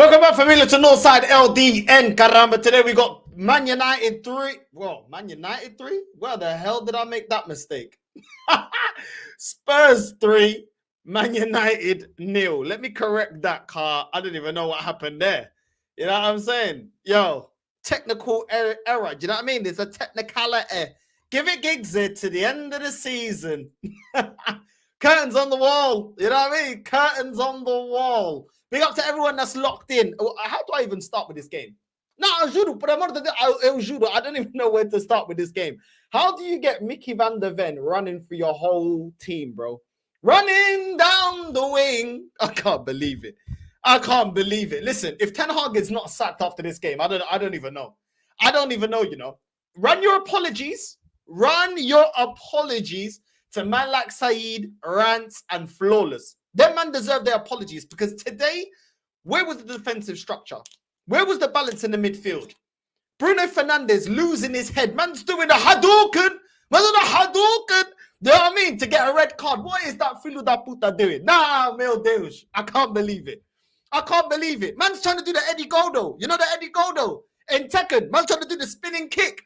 Welcome back, familia, to NorthsideLDN. Caramba, today we got Man United 3. Well, Man United 3? Where the hell did I make that mistake? Spurs 3, Man United 0. Let me correct that, car. I don't even know what happened there. You know what I'm saying? Yo, technical error. Do you know what I mean? It's a technicality. Give it gigs it to the end of the season. Curtains on the wall. You know what I mean? Curtains on the wall. Big up to everyone that's locked in. How do I even start with this game? No, I don't even know where to start with this game. How do you get Mickey van der Ven running for your whole team, bro? Running down the wing. I can't believe it. I can't believe it. Listen, if Ten Hag is not sacked after this game, I don't even know. I don't even know, you know. Run your apologies. Run your apologies to man like Saeed, Rants, and Flawless. Them man deserve their apologies because today, where was the defensive structure? Where was the balance in the midfield? Bruno Fernandes losing his head. Man's doing a Hadouken. Man's doing a Hadouken. You know what I mean? To get a red card. What is that Filho da Puta doing? Nah, meu Deus. I can't believe it. I can't believe it. Man's trying to do the Eddie Gordo. You know the Eddie Gordo in Tekken. Man's trying to do the spinning kick.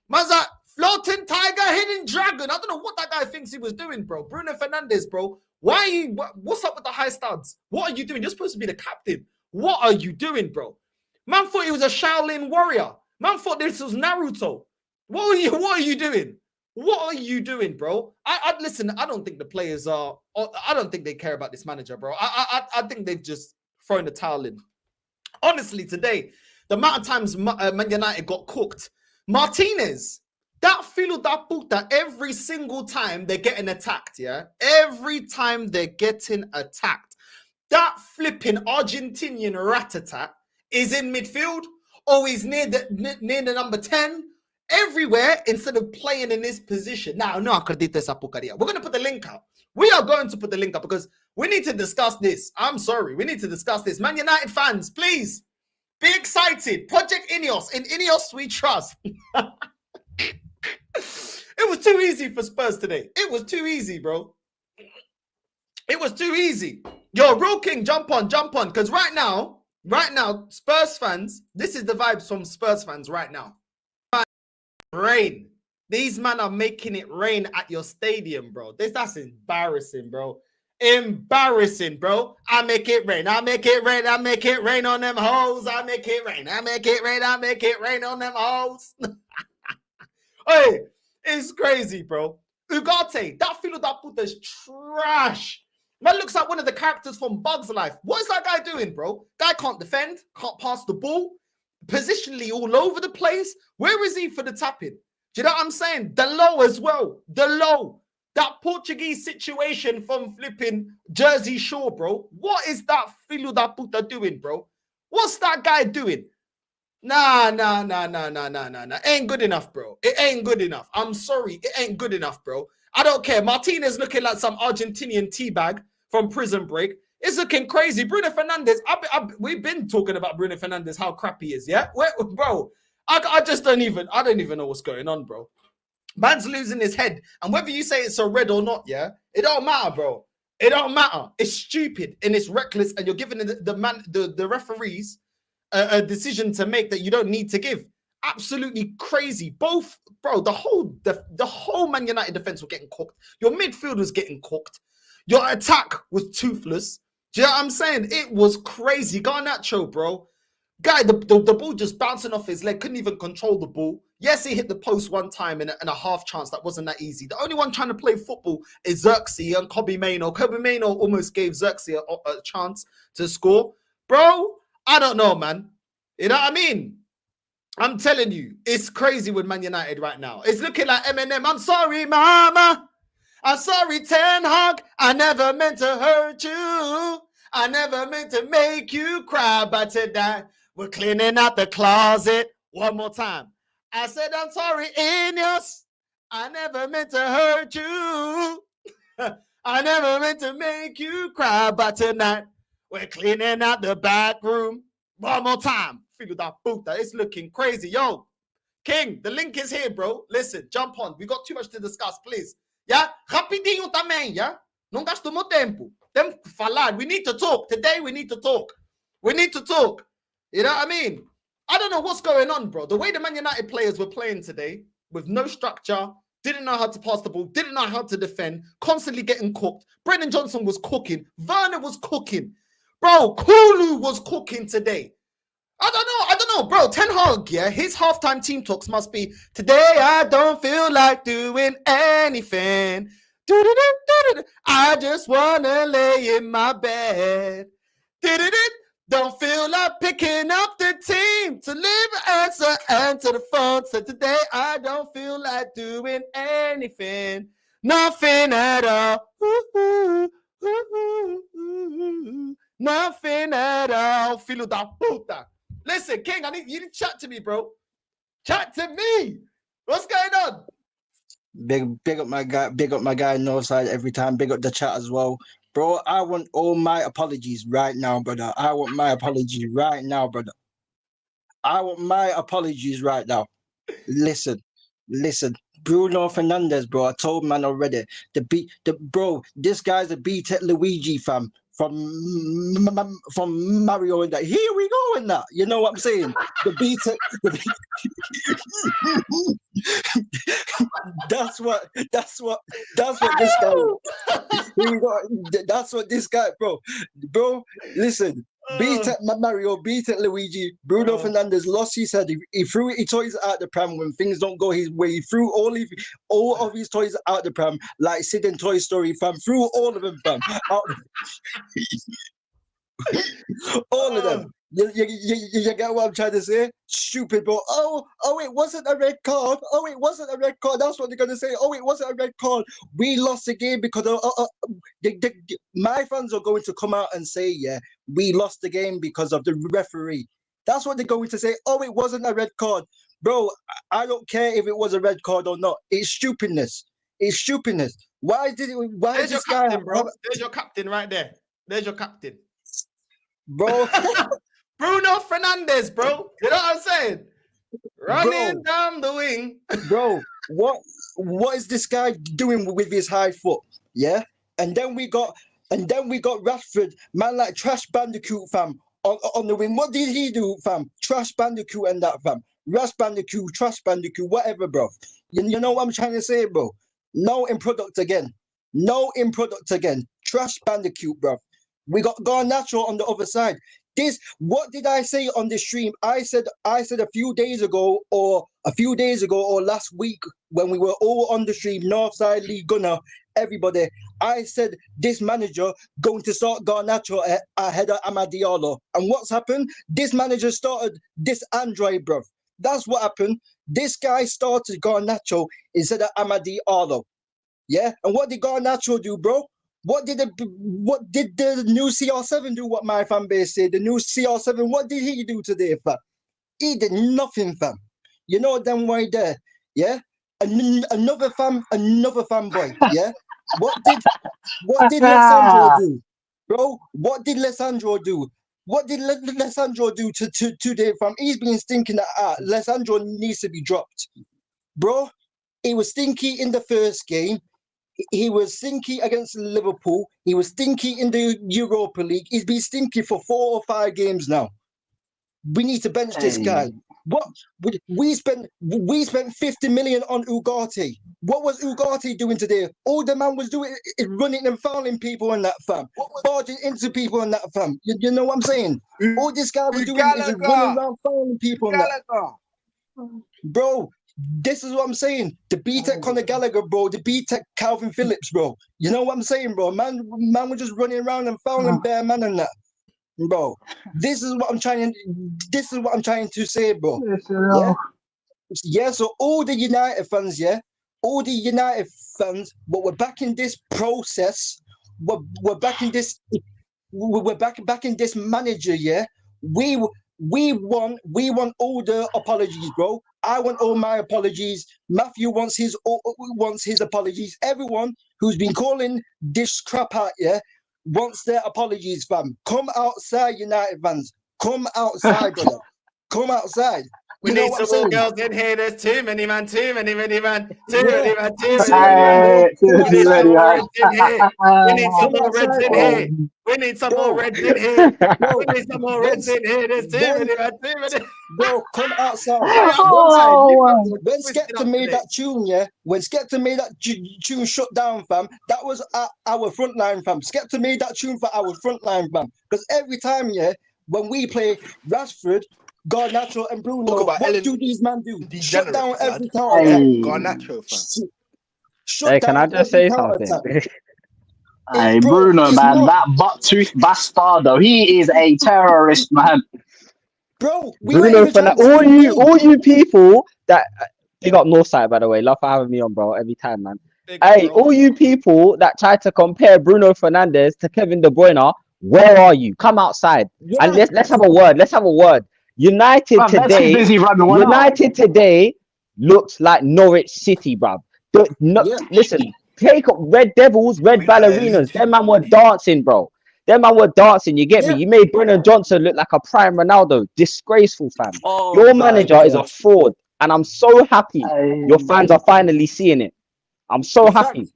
Man's like floating tiger, hidden dragon. I don't know what that guy thinks he was doing, bro. Bruno Fernandes, bro. Why are you? What's up with the high studs? What are you doing? You're supposed to be the captain. What are you doing, bro? Man thought he was a Shaolin warrior. Man thought this was Naruto. What are you doing? What are you doing, bro? I listen. I don't think the players are. I don't think they care about this manager, bro. I think they've just thrown the towel in. Honestly, today, the amount of times Man United got cooked. Martinez. That Filho da Puta, every single time they're getting attacked, yeah? Every time they're getting attacked, that flipping Argentinian rat-a-tat is in midfield or he's near the number 10, everywhere instead of playing in this position. Now, no acredito esa porcaria. We're going to put the link out. We are going to put the link up because we need to discuss this. I'm sorry. We need to discuss this. Man United fans, please be excited. Project Ineos. In Ineos, we trust. It was too easy for Spurs today. It was too easy, bro. It was too easy. Yo, Real King, jump on. Because right now, Spurs fans, this is the vibes from Spurs fans right now. Rain. These men are making it rain at your stadium, bro. That's embarrassing, bro. Embarrassing, bro. I make it rain. I make it rain. I make it rain on them hoes. I make it rain. I make it rain. I make it rain on them hoes. Hey, it's crazy, bro. Ugarte, that Filho da Puta is trash. Man looks like one of the characters from Bug's Life. What is that guy doing, bro? Guy can't defend, can't pass the ball, positionally all over the place. Where is he for the tapping? Do you know what I'm saying? The low as well. The low. That Portuguese situation from flipping Jersey Shore, bro. What is that Filho da Puta doing, bro? What's that guy doing? Nah. Ain't good enough, bro. It ain't good enough. I'm sorry. It ain't good enough, bro. I don't care. Martinez looking like some Argentinian teabag from Prison Break. It's looking crazy. Bruno Fernandes, we've been talking about Bruno Fernandes, how crap he is, yeah? Bro, I don't even know what's going on, bro. Man's losing his head. And whether you say it's a red or not, yeah? It don't matter, bro. It don't matter. It's stupid and it's reckless and you're giving the referees a decision to make that you don't need to give. Absolutely crazy. Both, bro, the whole Man United defense was getting cooked. Your midfield was getting cooked. Your attack was toothless. Do you know what I'm saying? It was crazy. Garnacho, bro. Guy, the ball just bouncing off his leg. Couldn't even control the ball. Yes, he hit the post one time in a half chance. That wasn't that easy. The only one trying to play football is Xerxes and Kobe Mainoo. Kobe Mainoo almost gave Xerxes a chance to score. Bro, I don't know, man. You know what I mean? I'm telling you, it's crazy with Man United right now. It's looking like Eminem. I'm sorry, mama. I'm sorry, Ten Hag. I never meant to hurt you. I never meant to make you cry. But today, we're cleaning out the closet. One more time. I said, I'm sorry, Ineos. I never meant to hurt you. I never meant to make you cry. But tonight, we're cleaning out the back room. One more time. Filho da Puta. It's looking crazy. Yo, King, the link is here, bro. Listen, jump on. We got too much to discuss, please. Yeah? Rapidinho também, yeah? Não gasto meu tempo. Temos que falar. We need to talk. Today, we need to talk. We need to talk. You know what I mean? I don't know what's going on, bro. The way the Man United players were playing today, with no structure, didn't know how to pass the ball, didn't know how to defend, constantly getting cooked. Brendan Johnson was cooking. Werner was cooking. Bro, Kulu was cooking today. I don't know, bro. Ten Hag, yeah, his halftime team talks must be, today I don't feel like doing anything. I just want to lay in my bed. Don't feel like picking up the team to leave an answer and to the phone. So today I don't feel like doing anything. Nothing at all. Nothing at all. Filo da puta. Listen, King, I need you to chat to me, bro. Chat to me. What's going on? Big up my guy, Northside every time. Big up the chat as well. Bro, I want all my apologies right now, brother. I want my apologies right now, brother. I want my apologies right now. Listen. Bruno Fernandes, bro. I told man already. Bro, this guy's a B-Tech Luigi fam from Mario and that. Here we go in that. You know what I'm saying? The B-Tech. That's what this guy. Here we go. That's what this guy, bro. Listen. B-Tech Mario, B-Tech Luigi, Bruno Fernandes lost his head. He threw his toys out the pram when things don't go his way. He threw all of his toys out the pram, like Sid in Toy Story, fam. Threw all of them, fam. All of them. You get what I'm trying to say? Stupid, bro. Oh, it wasn't a red card. Oh, it wasn't a red card. That's what they're gonna say. Oh, it wasn't a red card. We lost the game because my fans are going to come out and say, yeah, we lost the game because of the referee. That's what they're going to say. Oh, it wasn't a red card, bro. I don't care if it was a red card or not. It's stupidness. It's stupidness. Why did it? Why There's did your this guy? captain, bro. There's your captain right there. There's your captain. Bro. Bruno Fernandes, bro. You know what I'm saying? Running down the wing. Bro, what is this guy doing with his high foot? Yeah? And then we got Rashford, man, like Trash Bandicoot, fam, on the wing. What did he do, fam? Trash Bandicoot and that, fam. Trash Bandicoot, whatever, bro. You know what I'm trying to say, bro? No in product again. Trash Bandicoot, bro. We got Garnacho on the other side. What did I say on this stream? I said a few days ago or last week when we were all on the stream, Northside League Gunner, everybody. I said this manager going to start Garnacho ahead of Amad Diallo. And what's happened? This manager started this Android, bruv. That's what happened. This guy started Garnacho instead of Amad Diallo. Yeah? And what did Garnacho do, bro? What did the new CR7 do? What my fan base said, the new CR7. What did he do today, fam? He did nothing, fam. You know them right there, yeah. Another fanboy, yeah. What did Lissandro do, bro? What did Lissandro do? What did Lissandro do to today, fam? He's been stinking at Lissandro needs to be dropped, bro. He was stinky in the first game. He was stinky against Liverpool. He was stinky in the Europa League. He's been stinky for 4 or 5 games now. We need to bench this guy. What we spent 50 million on Ugarte. What was Ugarte doing today? All the man was doing is running and fouling people in that, fam. Barging into people in that, fam. You know what I'm saying? All this guy was doing is running around fouling people in that. Bro, this is what I'm saying. The B-Tech Conor Gallagher, bro. The B-Tech Calvin Phillips, bro. You know what I'm saying, bro? Man was just running around and fouling bare man and that. Bro, this is what I'm trying to say, bro. Yeah, so all the United fans, but we're back in this process. We're back in this back in this manager, yeah. We want all the apologies, bro. I want all my apologies. Matthew wants his apologies. Everyone who's been calling this crap out, yeah, wants their apologies, fam. Come outside, United fans. Come outside, brother. Come outside. We You know need what some I'm more saying? girls in here. There's too many, man. Too many, man. Too Yeah. many, man. Too See many, them man man. there. Come We need some outside. more reds in here. We need some Come more reds outside, in bro. here. We need some more Bro, reds in here. bro. We need some more When, reds in here. There's too when, many, man. Too many. bro, come outside. Hey, I'm When, tired. You Oh, lot are when twisted Skepta up made today. that tune, yeah, when Skepta made that tune shut down, fam, that was our front line, fam. Skepta made that tune for our front line, fam. Because every time, yeah, when we play Rashford, Garnacho, and Talk Bruno, about what Ellen do these men do? Shut degenerate, down every blood. counter attack. hey, Garnacho, fam. hey, Shut can down I just every say counter something? attack. Hey, Bro, Bruno, it's man, not, that butt tooth bastardo, he is a terrorist, man. bro. We weren't Bruno even trying Fernandes, to win. all you people that big up Northside, by the way, love for having me on, bro, every time, man. Big up, Hey, bro. all you people that try to compare Bruno Fernandes to Kevin De Bruyne, where are you? Come outside and Yeah, let's have a word. Let's have a word. United Bruv, they're too today, busy running one out. United today looks like Norwich City, bruv. yeah. Listen, take up Red Devils, Red League Ballerinas. Two. Them man were dancing, bro. Them man were dancing. You get me? Yeah. You made Brennan Johnson look like a prime Ronaldo. Disgraceful, fam. Oh Your my manager is a God. fraud, and I'm so happy your Hey, fans are finally seeing it. I'm so In fact, happy.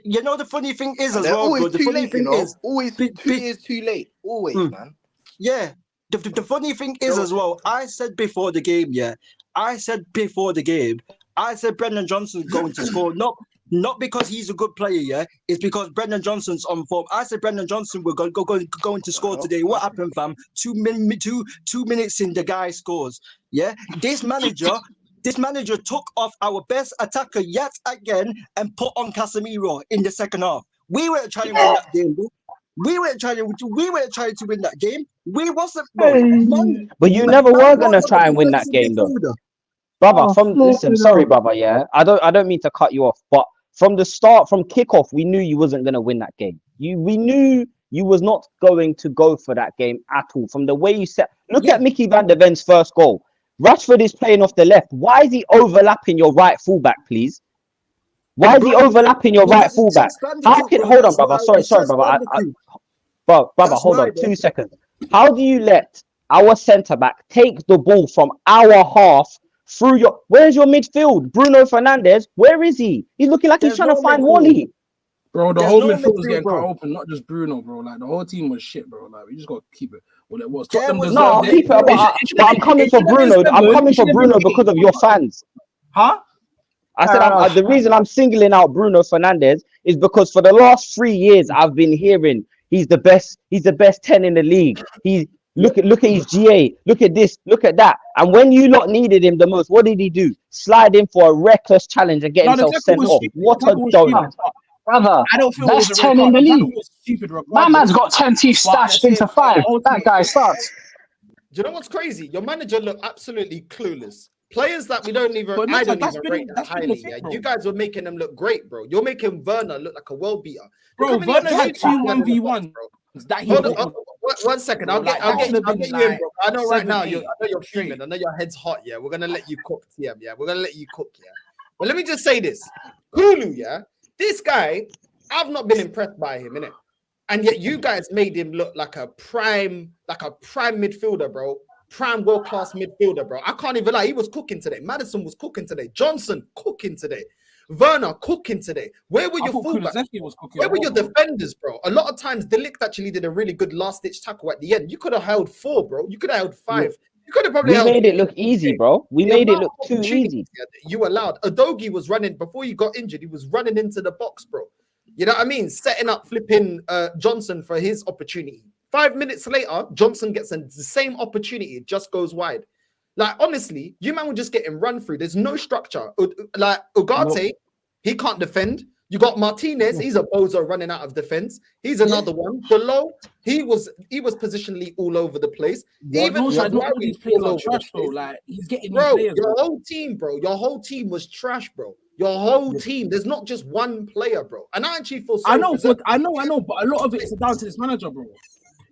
you know the funny thing is And as they're well, always bro. The too funny late, you thing know. is, Always be- 2 be- years too late. Always, Mm. man. yeah. The funny thing is as well, I said before the game, I said Brendan Johnson's going to score. Not because he's a good player, it's because Brendan Johnson's on form. I said Brendan Johnson we're going to score today. What happened, fam? 2 minutes in, the guy scores. Yeah, this manager took off our best attacker yet again and put on Casemiro in the second half. We weren't trying to win that game, bro. We weren't trying to win that game. We wasn't, bro. Man, But you man never were brought gonna up a try and win that defensive game, though. midfielder. Brother, oh, listen, sorry, brother, yeah. I don't mean to cut you off, but from the start, from kickoff, we knew you wasn't gonna win that game. We knew you was not going to go for that game at all. From the way you set, look at Mickey van der Ven's first goal. Rashford is playing off the left. Why is he overlapping your right fullback, please? Why is he Bro, overlapping your right because it's fullback? Chess How Bandicoot, can bro. hold on, That's brother? why. Sorry, It's Chess brother. Bandicoot. Brother, That's hold why, on, bro. 2 seconds. How do you let our centre back take the ball from our half through your? Where's your midfield? Bruno Fernandes, where is he? He's looking like he's There's trying to no find midfield. Wally. bro, the There's whole no midfield was midfield, getting cut bro. open, not just Bruno, bro. Like the whole team was shit, bro. Like we just got to keep it what it was. There Tottenham was No, deserved I'll it. keep it, but I'm coming for Bruno. I'm coming for Bruno because of your fans. Huh? I said the reason I'm singling out Bruno Fernandes is because for the last 3 years I've been hearing he's the best 10 in the league. He's look at his GA, look at this, look at that. And when you lot needed him the most, what did he do? Slide in for a reckless challenge and get No, the himself tackle sent was off. stupid. What The a tackle was donut. stupid, but Brother, I don't feel it that's was a red 10 in card. the The tackle league. was stupid, My regardless. man's got 10 teeth But at the stashed same into time, 5. the whole That team- guy sucks. Do you know what's crazy? Your manager looked absolutely clueless. Players that we don't even, But I no, don't that's even been- rate that that's been the highly. thing, Yeah, bro. you guys were making them look great, bro. You're making Werner look like a world beater. Look Bro, how many Werner had opportunities 2 he had in the box, 1v1s bro. that he Hold on, bought. one second. Bro, I'll get, like, I'll that get, should have I'll been get you in, like bro. I know right 7, now 8 I know you're straight. fuming. I know your head's hot. Yeah, we're gonna let you cook, TM. Yeah, we're gonna let you cook. Yeah, but let me just say this, Hulu. Yeah, this guy, I've not been impressed by him, innit? And yet you guys made him look like a prime midfielder, bro. Prime world-class midfielder, bro. I can't even lie. He was cooking today. Madison was cooking today. Johnson cooking today. Werner cooking today. Where were I your thought fullbacks? Kulusevski was cooking. Where were your bro. defenders, bro? A lot of times, Delict actually did a really good last-ditch tackle at the end. You could have held 4, bro. You could have held 5. You could have probably We held made it look easy, bro. We the made it amount look of too opportunities easy. that you allowed. Adogi was running before he got injured. He was running into the box, bro. You know what I mean? Setting up flipping Johnson for his opportunity. 5 minutes later, Johnson gets the same opportunity. It just goes wide. Like, honestly, you man were just getting run through. There's no structure. Like, Ugarte, he can't defend. You got Martinez, he's a bozo running out of defense. He's another one. Delo, he was positionally all over the place. But Even not all Maguire these players all are over the trash, though. place. Like he's getting new Bro, players. your whole team, bro. Your whole team was trash, bro. Your whole team. There's not just one player, bro. And I actually feel sorry I know, for but I know, but a lot of it is down to this manager, bro.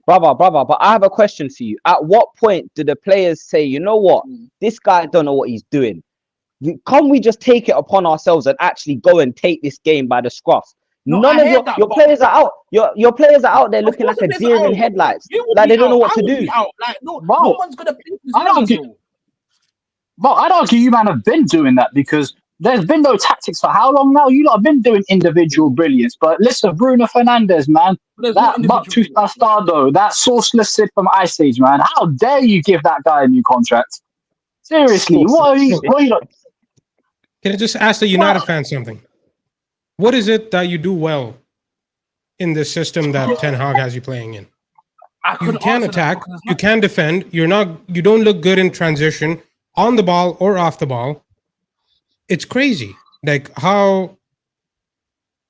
Brother, but I have a question for you. At what point do the players say, you know what? This guy don't know what he's doing. Can't we just take it upon ourselves and actually go and take this game by the scruff? No, None I of hear that, your but- players are out. Your players are out there Of looking course like a the players are deer in out. headlights. You would Like be they don't know out. what I to would do. be out. Like no Bro, one's gonna play this I don't manager, get- bro. Well, I'd argue you man have been doing that because there's been no tactics for how long now? You lot have been doing individual brilliance. But listen, Bruno Fernandes, man, But there's no that individual. buck-tooth bastardo, that sauceless Sid from Ice Age, man. How dare you give that guy a new contract? Seriously, what are you? What are you not? Can I just ask the United fans something? What is it that you do well in this system that Ten Hag has you playing in? You can attack, you can defend. You don't look good in transition on the ball or off the ball. It's crazy. Like how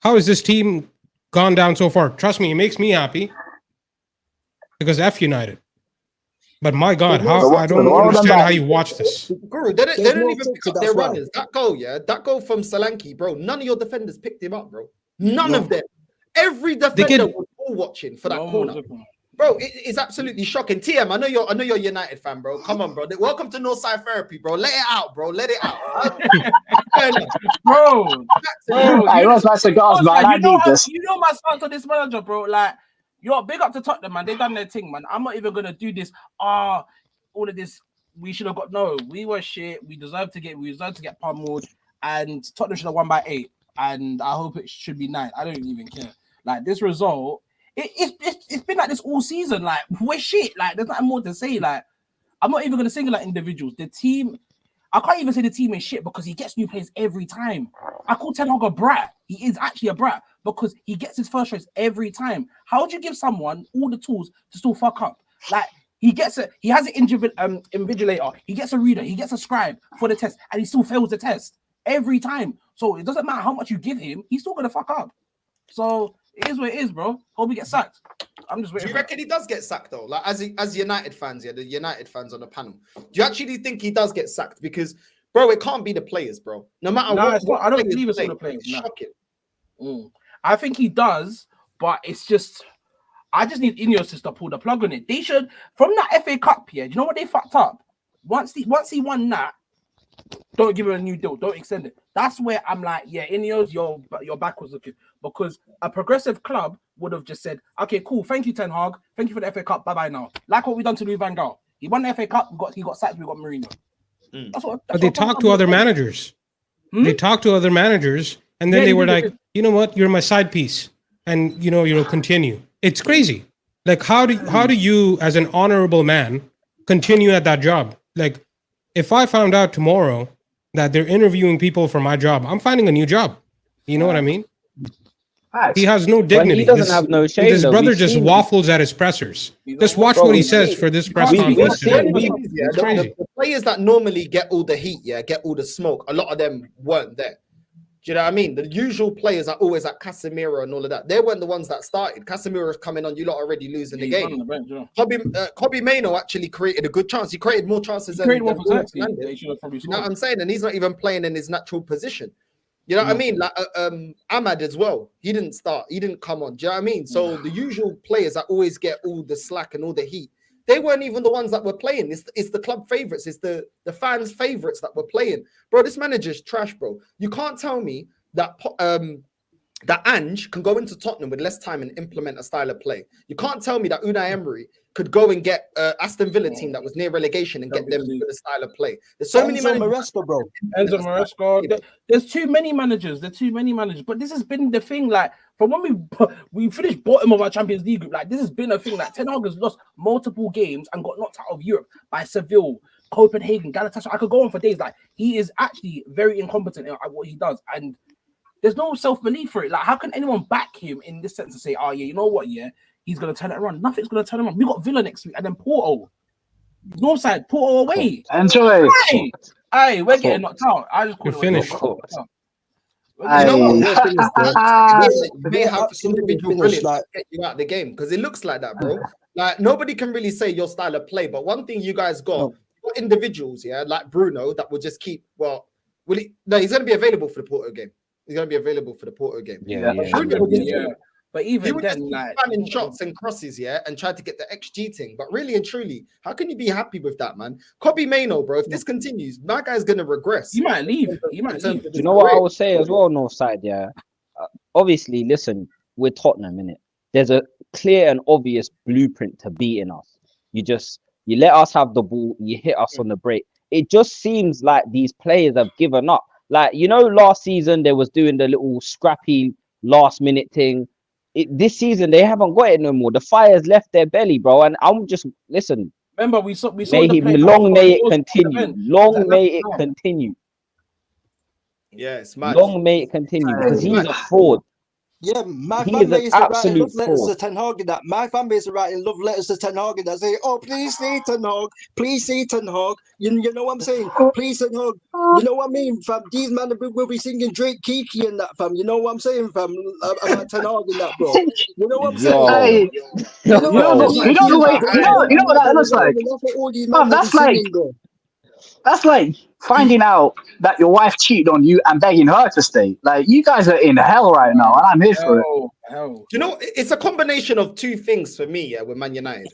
has this team gone down so far? Trust me, it makes me happy because F United. But my God, I don't understand how you watch this. Guru, they don't even pick up their runners. That goal from Solanke, bro. None of your defenders picked him up, bro. None of them. Every defender was all watching for that corner. Bro, it's absolutely shocking. TM, I know you're a United fan, bro. Come on, bro. Welcome to Northside Therapy, bro. Let it out, bro. Let it out. bro. I lost my cigars, man. I need this. You know my stance on this manager, bro. Like, you're big up to Tottenham, man. They done their thing, man. I'm not even gonna do this. All of this. We should have got we were shit. We deserve to get pummeled, and Tottenham should have won by 8. And I hope it should be 9. I don't even care. Like this result. It's been like this all season. Like we're shit. Like there's nothing more to say. Like I'm not even gonna single out individuals. The team, I can't even say the team is shit because he gets new players every time. I call Ten Hag a brat. He is actually a brat because he gets his first choice every time. How would you give someone all the tools to still fuck up? Like he has an invigilator, he gets a reader, he gets a scribe for the test, and he still fails the test every time. So it doesn't matter how much you give him, he's still gonna fuck up. So it is what it is, bro. Hope he gets sacked. I'm just waiting. Do you reckon he does get sacked though? Like as United fans, the United fans on the panel. Do you actually think he does get sacked? Because bro, it can't be the players, bro. No matter what I don't believe it's all the players. It's shocking. I think he does, but it's just I just need Ineos to pull the plug on it. They should from that FA Cup. Yeah, do you know what they fucked up? Once he won that, don't give him a new deal. Don't extend it. That's where I'm like, yeah, Ineos, your back was looking because a progressive club would have just said, okay, cool, thank you, Ten Hag, thank you for the FA Cup, bye now. Like what we done to Louis Van Gaal. He won the FA Cup, he got sacked, we got Mourinho. But they talked to other managers. They talked to other managers, and then they were like, you know what, you're my side piece, and you'll continue. It's crazy. Like how do you, as an honorable man, continue at that job? Like, if I found out tomorrow that they're interviewing people for my job, I'm finding a new job. You know what I mean? He has no dignity. He doesn't have no shame. This brother just waffles at his pressers. Just watch what he says for this press conference. It's crazy. The players that normally get all the heat, get all the smoke, a lot of them weren't there. Do you know what I mean? The usual players are always like Casemiro and all of that. They weren't the ones that started. Casemiro's coming on, you lot already losing the game. Kobe Mainoo actually created a good chance. He created more chances than one for Xerxes. you know what I'm saying? And he's not even playing in his natural position. You know what I mean? Like Ahmad as well. He didn't start. He didn't come on. Do you know what I mean? So the usual players that always get all the slack and all the heat, they weren't even the ones that were playing. It's the club favorites. It's the fans' favorites that were playing. Bro, this manager's trash, bro. You can't tell me that that Ange can go into Tottenham with less time and implement a style of play. You can't tell me that Unai Emery could go and get Aston Villa team that was near relegation and get them with a style of play. There's so many managers. Enzo Maresca. There's too many managers. But this has been the thing. Like from when we finished bottom of our Champions League group, like this has been a thing. Like Ten Hag has lost multiple games and got knocked out of Europe by Seville, Copenhagen, Galatasaray. I could go on for days. Like he is actually very incompetent at what he does, and there's no self-belief for it. Like how can anyone back him in this sense to say, oh yeah, you know what, yeah, he's gonna turn it around? Nothing's gonna turn around. We got Villa next week and then Porto. Northside, Porto away. Enjoy. Hey, we're getting knocked out. I just called it finished. You know what? You may have individual brilliance to get you out of the game because it looks like that, bro. Like nobody can really say your style of play, but one thing you guys got individuals, like Bruno, that will just keep. Well, he's going to be available for the Porto game. He's going to be available for the Porto game. Yeah. But even then, like planning shots and crosses, and tried to get the XG thing. But really and truly, how can you be happy with that, man? Kobe Mainoo, bro. If this continues, that guy's gonna regress. He might leave. Do you know what I would say as well, Northside? Yeah. Obviously, listen, we're Tottenham, innit? There's a clear and obvious blueprint to beating us. You let us have the ball, you hit us on the break. it just seems like these players have given up. Like, you know, last season they was doing the little scrappy last minute thing. This season they haven't got it no more. The fire's left their belly, bro. And I'm just listen. Remember, we saw May the he, play. long may it continue. Long may it continue. Yeah, it's mad. Long may it continue because he's a fraud. Yeah, my He fan is an base are writing absolute love letters to fraud. Ten Hag. That my fan base are writing love letters to Ten Hag that say, "Oh, please say Ten Hag, please say Ten Hag." You know what I'm saying? Please Ten Hag. You know what I mean, fam? These man will be singing Drake, Kiki, and that, fam. You know what I'm saying, fam? About Ten Hag and that, bro. You know what I'm saying? Hey, You know what Yo. you know the way, you know what that looks like. That's what all these Bruv, man will be singing, bro. that's like finding out that your wife cheated on you and begging her to stay. Like, you guys are in hell right now, and I'm here for it. Hell. You know, it's a combination of two things for me. Yeah, with Man United,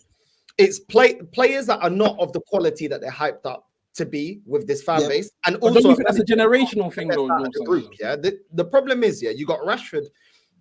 it's players that are not of the quality that they're hyped up to be with this fan base, and But don't also you think that's a generational thing, though? the group. Yeah, the problem is, yeah, you got Rashford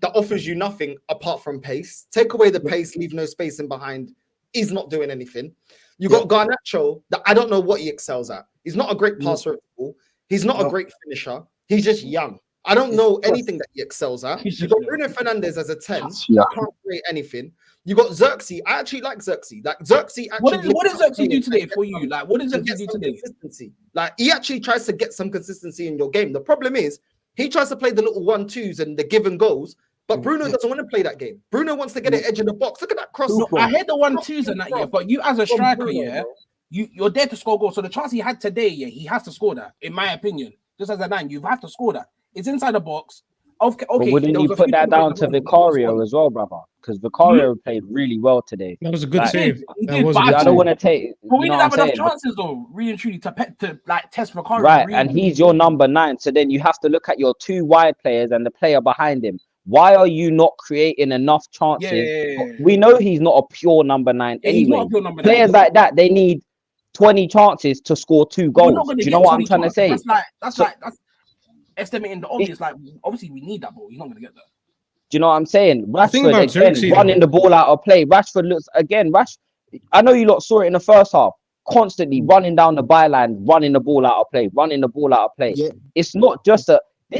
that offers you nothing apart from pace. Take away the pace, leave no space in behind. He's not doing anything. You got Garnacho that I don't know what he excels at. He's not a great passer at all. He's not a great finisher. He's just young. I don't know anything that he excels at. You got Bruno Fernandes as a 10. Yeah. Can't create anything. You got Xerxes. I actually like Xerxes. Like Xerxes actually. What does Xerxes do today for you? Like, what does to get Xerxes do some today? consistency. Like he actually tries to get some consistency in your game. The problem is he tries to play the little 1-2s and the give and goes. But Bruno doesn't want to play that game. Bruno wants to get an edge in the box. Look at that cross. No, I heard the 1-2s and that, yeah. But you as a striker, yeah, you're there to score goals. So the chance he had today, yeah, he has to score that. In my opinion, just as a 9, you have to score that. It's inside the box. Okay, But wouldn't you put that down to Vicario as well, brother? Because Vicario played really well today. That was a good save. He That did, was but a good I I don't save. want to take. But we you know didn't what have I'm enough saying? chances, though, really and truly, to like test Vicario. Right, really. and he's your number 9. So then you have to look at your 2 wide players and the player behind him. Why are you not creating enough chances? Yeah. We know he's not a pure number 9 Yeah, he's anyway. not a pure number 9. Players like that, they need 20 chances to score 2 We're goals. not Do gonna you know get what I'm 20 trying to chances. say? That's estimating the obvious. Like, obviously, we need that ball. He's not gonna get that. Do you know what I'm saying? thing about Rashford again Xerxes, running the ball out of play. Rashford looks again. I know you lot saw it in the first half. Constantly running down the byline, running the ball out of play, running the ball out of play. Yeah. It's not just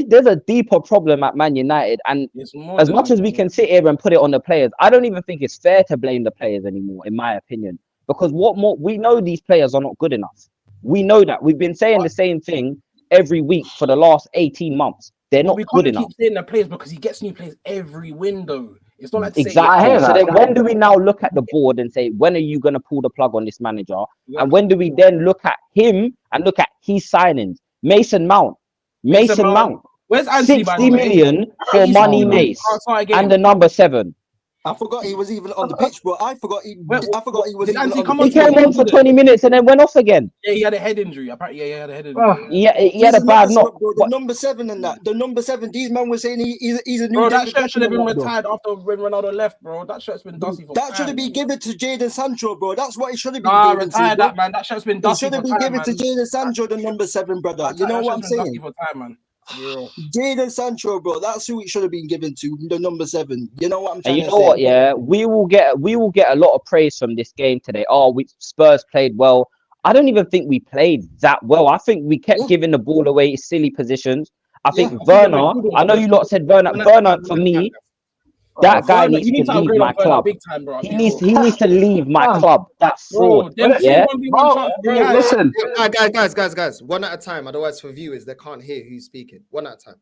there's a deeper problem at Man United, and It's more as than much as we can sit here and put it on the players, I don't even think it's fair to blame the players anymore, in my opinion. Because what more we know, these players are not good enough. We know that. We've been saying the same thing every week for the last 18 months. They're not we good can't enough. keep saying the players because he gets new players every window. It's not like to Exactly. I hear So that. then when do we now look at the board and say, when are you going to pull the plug on this manager? Yeah. And when do we then look at him and look at his signings? Mason Mount. Mason Mount. Where's Anthony? 60 million for Money Mace and the number 7. I forgot he was even on the pitch, bro. I forgot he was did even Anthony on come the on He pitch. came on for 20 minutes and then went off again. Yeah, he had a head injury. Apparently, yeah, he had a head injury. Oh. He had a bad knock. Bro, the number 7 and that. The number 7. These men were saying he's a new. Bro, that David shirt should have been Beckham and that, bro. retired after when Ronaldo left, bro. That shirt's been dusty for That should have time. been given to Jadon Sancho, bro. That's what it should have been Nah, given retire to, bro. that, man. That shirt's been It dusty should for have been time, given man. to Jadon Sancho, the number 7, brother. You know what I'm saying? Dusty for time, man. Yeah. Jadon Sancho, bro. That's who it should have been given to, the number 7. You know what I'm And trying you to know say? what? Yeah, we will get a lot of praise from this game today. Oh, Spurs played well. I don't even think we played that well. I think we kept giving the ball away, silly positions. I think Werner. I know you lot said Werner. Werner for me, that guy Werner, needs you need to to leave upgrade my on Werner club. big time, bro. He needs to leave my club. That fraud. Bro, Yeah. Listen. Guys, one at a time. Otherwise, for viewers, they can't hear who's speaking. One at a time.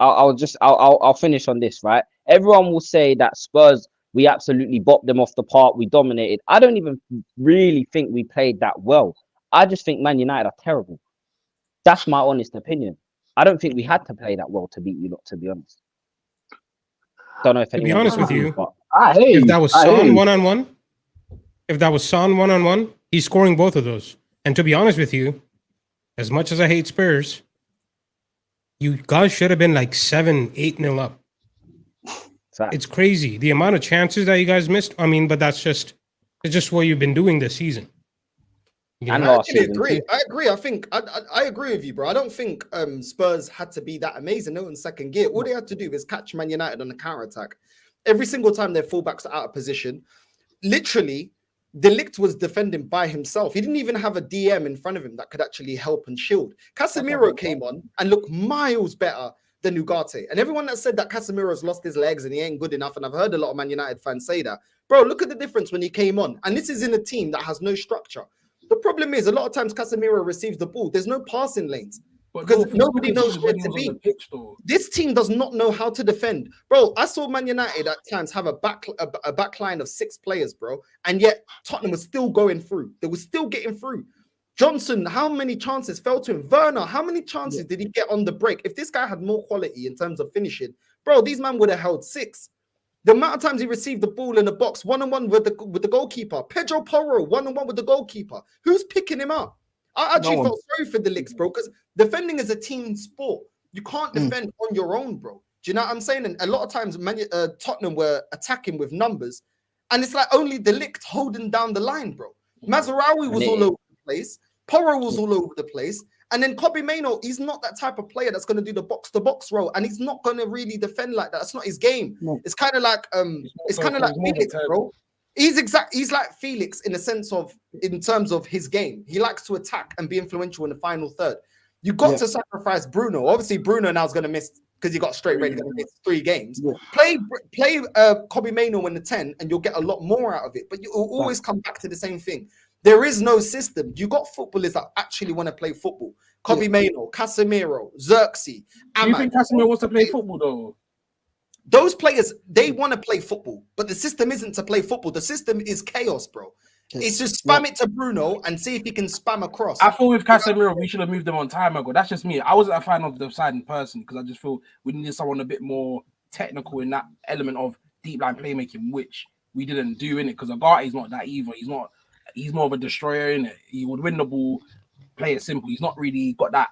I'll finish on this, right? Everyone will say that Spurs, we absolutely bopped them off the park. We dominated. I don't even really think we played that well. I just think Man United are terrible. That's my honest opinion. I don't think we had to play that well to beat you lot, to be honest. Don't know if To be anyone honest with disagrees, you, but I hate if that was Son one-on-one, he's scoring both of those. And to be honest with you, as much as I hate Spurs, you guys should have been like 7-8-0 up. It's crazy the amount of chances that you guys missed. I mean, but it's just what you've been doing this season. You And know? last season agree. too. I agree. I think I agree with you, bro. I don't think Spurs had to be that amazing. No, in second gear, all they had to do was catch Man United on the counter attack. Every single time their fullbacks are out of position, literally, De Ligt was defending by himself. He didn't even have a DM in front of him that could actually help and shield. Casemiro came on and looked miles better than Ugarte. And everyone that said that Casemiro's lost his legs and he ain't good enough, and I've heard a lot of Man United fans say that. Bro, look at the difference when he came on. And this is in a team that has no structure. The problem is a lot of times Casemiro receives the ball. There's no passing lanes. Because nobody knows where to be. This team does not know how to defend, bro. I saw Man United at times have a back line of 6 players, bro, and yet Tottenham was still going through. They were still getting through. Johnson, how many chances fell to him? Werner, how many chances did he get on the break? If this guy had more quality in terms of finishing, bro, these men would have held 6. The amount of times he received the ball in the box, one-on-one with the goalkeeper. Pedro Porro, one-on-one with the goalkeeper. Who's picking him up? I actually felt sorry for the Licks, bro, because defending is a team sport. You can't defend on your own, bro. Do you know what I'm saying? And a lot of times, Tottenham were attacking with numbers, and it's like only the Licks holding down the line, bro. Mazraoui was all over the place. Porro was all over the place. And then Kobbie Mainoo, he's not that type of player that's going to do the box-to-box role, and he's not going to really defend like that. That's not his game. No. It's kind of like Felix, bro. He's like Felix in terms of his game. He likes to attack and be influential in the final third. You got to sacrifice Bruno. Obviously, Bruno now is going to miss because he got straight ready to miss 3 games. Yeah. Play Kobbie Mainoo in the 10, and you'll get a lot more out of it. But you'll always come back to the same thing. There is no system. You got footballers that actually want to play football. Kobbie Mainoo, Casemiro, Xerxes. Do you think Casemiro wants to play football though? Those players, they want to play football, but the system isn't to play football. The system is chaos, bro. It's just spam it to Bruno and see if he can spam across. I feel with Casemiro, we should have moved him on time ago. That's just me. I wasn't a fan of the side in person because I just feel we needed someone a bit more technical in that element of deep line playmaking, which we didn't do in it because Agarte's not that either. He's more of a destroyer in it. He would win the ball, play it simple. He's not really got that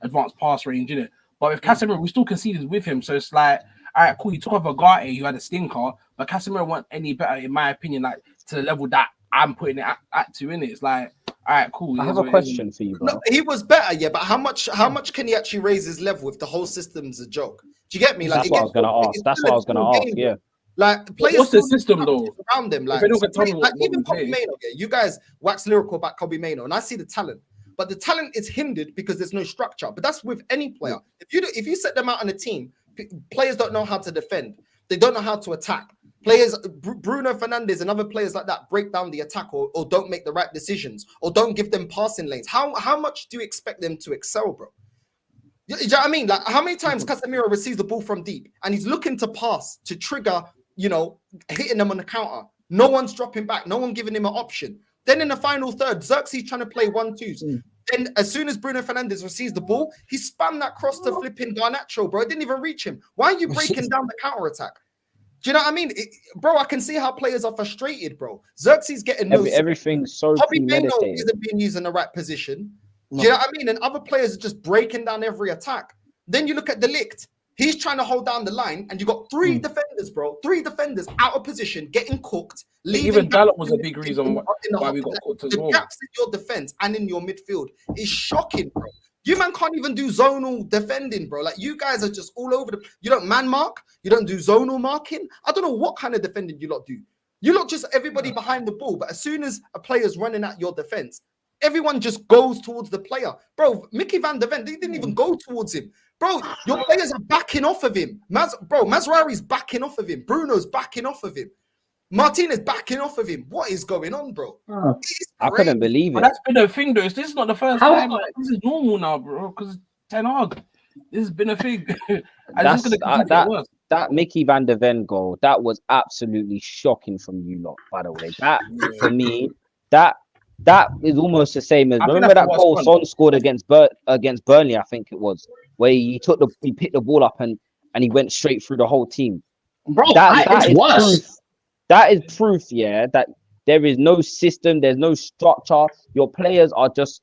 advanced pass range in it. But with Casemiro, we still conceded with him. So it's like, all right, cool. You took off Agarte, who had a stinker, but Casemiro wasn't any better, in my opinion, like to the level that I'm putting it at to in it. It's like, all right, cool. I have a question for you, bro. No, he was better, yeah, but how much can he actually raise his level if the whole system's a joke? Do you get me? Like, that's what I was gonna ask. That's what I was gonna ask. Yeah. Like, players, what's the system though around them? Like even Kobbie Mainoo, yeah, you guys wax lyrical about Kobbie Mainoo, and I see the talent, but the talent is hindered because there's no structure. But that's with any player. If you set them out on a team, players don't know how to defend. They don't know how to attack. Players, Bruno Fernandes and other players like that break down the attack or don't make the right decisions or don't give them passing lanes. How much do you expect them to excel, bro? You know what I mean? Like, how many times Casemiro receives the ball from deep and he's looking to pass to trigger, hitting them on the counter. No one's dropping back. No one giving him an option. Then in the final third, Xerxes trying to play 1-2s. Then as soon as Bruno Fernandes receives the ball, he spammed that cross to flipping Garnacho, bro. It didn't even reach him. Why are you breaking down the counter attack? Do you know what I mean? Bro, I can see how players are frustrated, bro. Xerxes getting everything's so premeditated. Kobbie Mainoo isn't being used in the right position. Do you know what I mean? And other players are just breaking down every attack. Then you look at De Ligt. He's trying to hold down the line, and you got 3 defenders, bro. 3 defenders out of position, getting cooked. Even Dalot was a big reason why we got cooked as well. The gaps in your defense and in your midfield is shocking, bro. You man can't even do zonal defending, bro. Like, you guys are just all over the. You don't man mark. You don't do zonal marking. I don't know what kind of defending you lot do. You lot just everybody behind the ball, but as soon as a player's running at your defense, everyone just goes towards the player. Bro, Mickey van der Ven, they didn't even go towards him. Bro, your players are backing off of him. Mazraoui's backing off of him. Bruno's backing off of him. Martinez backing off of him. What is going on, bro? I couldn't believe it. But that's been a thing, though. This is not the first time. Like, this is normal now, bro. Because Ten Hag, this has been a thing. That Mickey van der Ven goal, that was absolutely shocking from you lot, by the way. That, for me, that is almost the same as, remember that goal Son scored against Burnley, I think it was, where he picked the ball up and he went straight through the whole team. Bro, that is proof. That is proof, yeah, that there is no system, there's no structure. Your players are just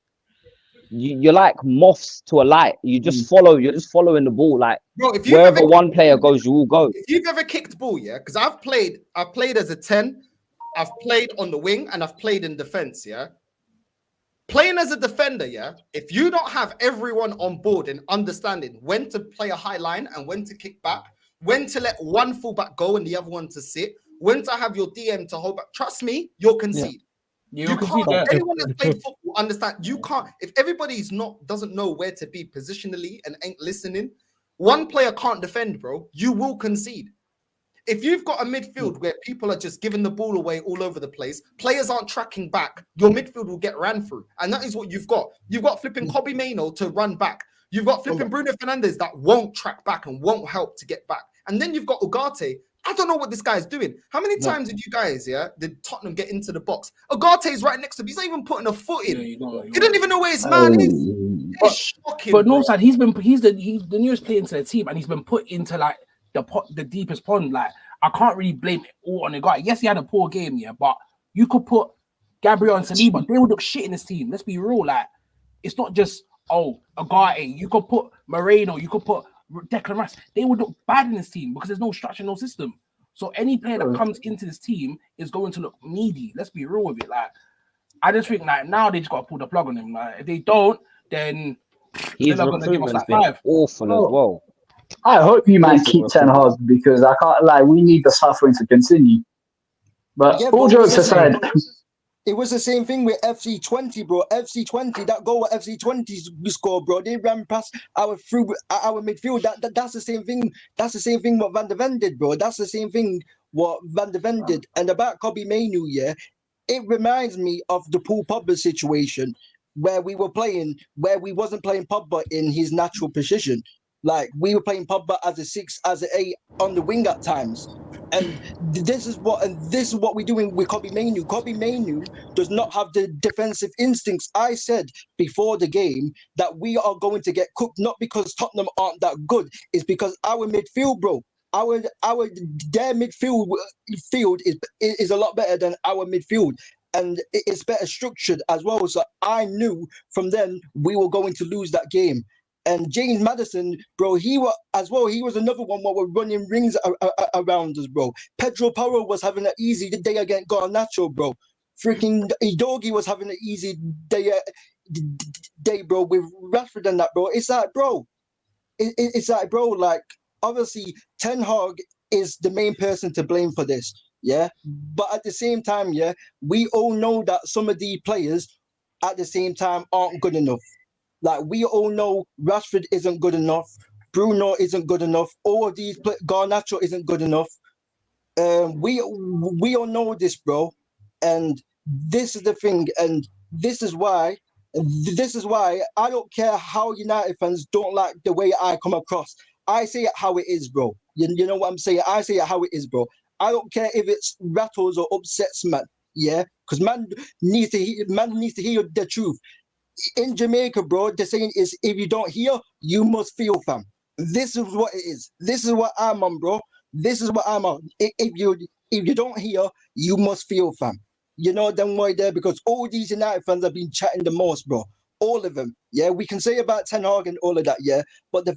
you're like moths to a light. You just follow. You're just following the ball. Like, bro, if wherever one player goes, you will go. If you've ever kicked ball, yeah, because I've played as a 10, I've played on the wing, and I've played in defense, yeah. Playing as a defender, yeah, if you don't have everyone on board and understanding when to play a high line and when to kick back, when to let one fullback go and the other one to sit, when to have your DM to hold back, trust me, you'll concede. You You can see can't. that. Anyone that's played football understand. You can't. If everybody's doesn't know where to be positionally and ain't listening, one player can't defend, bro. You will concede. If you've got a midfield where people are just giving the ball away all over the place, players aren't tracking back, your midfield will get ran through. And that is what you've got. You've got flipping Kobe Mainoo to run back. You've got flipping Bruno Fernandes that won't track back and won't help to get back. And then you've got Ugarte. I don't know what this guy's doing. How many times did you guys, did Tottenham get into the box? Ugarte's right next to him. He's not even putting a foot in. He don't even know where his man is. It's shocking. But Northside, he's the newest player into the team, and he's been put into like the deepest pond. Like, I can't really blame it all on the guy. Yes, he had a poor game, but you could put Gabriel and Saliba. They would look shit in this team. Let's be real. Like, it's not just Ugarte. You could put Moreno. You could put Declan Rice. They would look bad in this team because there's no structure, no system. So any player that comes into this team is going to look needy. Let's be real with it. Like, I just think like now they just got to pull the plug on him. Like, if they don't, then His they're not going to give us recruitment's that been 5. awful as well. I hope you man keep Ten Hag because I can't we need the suffering to continue. But all jokes aside, it was the same thing with FC20, bro. FC20, that goal at FC20 we scored, bro. They ran past our midfield. That's the same thing. That's the same thing what Van de Ven did, bro. That's the same thing what Van de Ven did. And about Kobe Mainoo, it reminds me of the Paul Pogba situation where we wasn't playing Pogba in his natural position. Like, we were playing Pogba as a 6, as an 8 on the wing at times. And this is what we're doing with Kobe Mainoo. Kobe Mainoo does not have the defensive instincts. I said before the game that we are going to get cooked, not because Tottenham aren't that good. It's because our midfield, bro. Their midfield is a lot better than our midfield. And it's better structured as well. So I knew from then we were going to lose that game. And James Maddison, bro, he was another one what were running rings around us, bro. Pedro Porro was having an easy day against Garnacho, bro. Freaking Idogi was having an easy day, bro, with Rashford and that, bro. It's like, bro, like, obviously, Ten Hag is the main person to blame for this, But at the same time, we all know that some of the players at the same time aren't good enough. Like, we all know Rashford isn't good enough. Bruno isn't good enough. All of these, Garnacho isn't good enough. We all know this, bro. And this is the thing. And this is why I don't care how United fans don't like the way I come across. I say it how it is, bro. You know what I'm saying? I say it how it is, bro. I don't care if it rattles or upsets man. Because man needs to hear the truth. In Jamaica, bro, the saying is, if you don't hear, you must feel, fam. This is what it is. This is what I'm on, bro. This is what I'm on. If you don't hear, you must feel, fam. You know, don't worry there, because all these United fans have been chatting the most, bro. All of them. We can say about Ten Hag and all of that, But the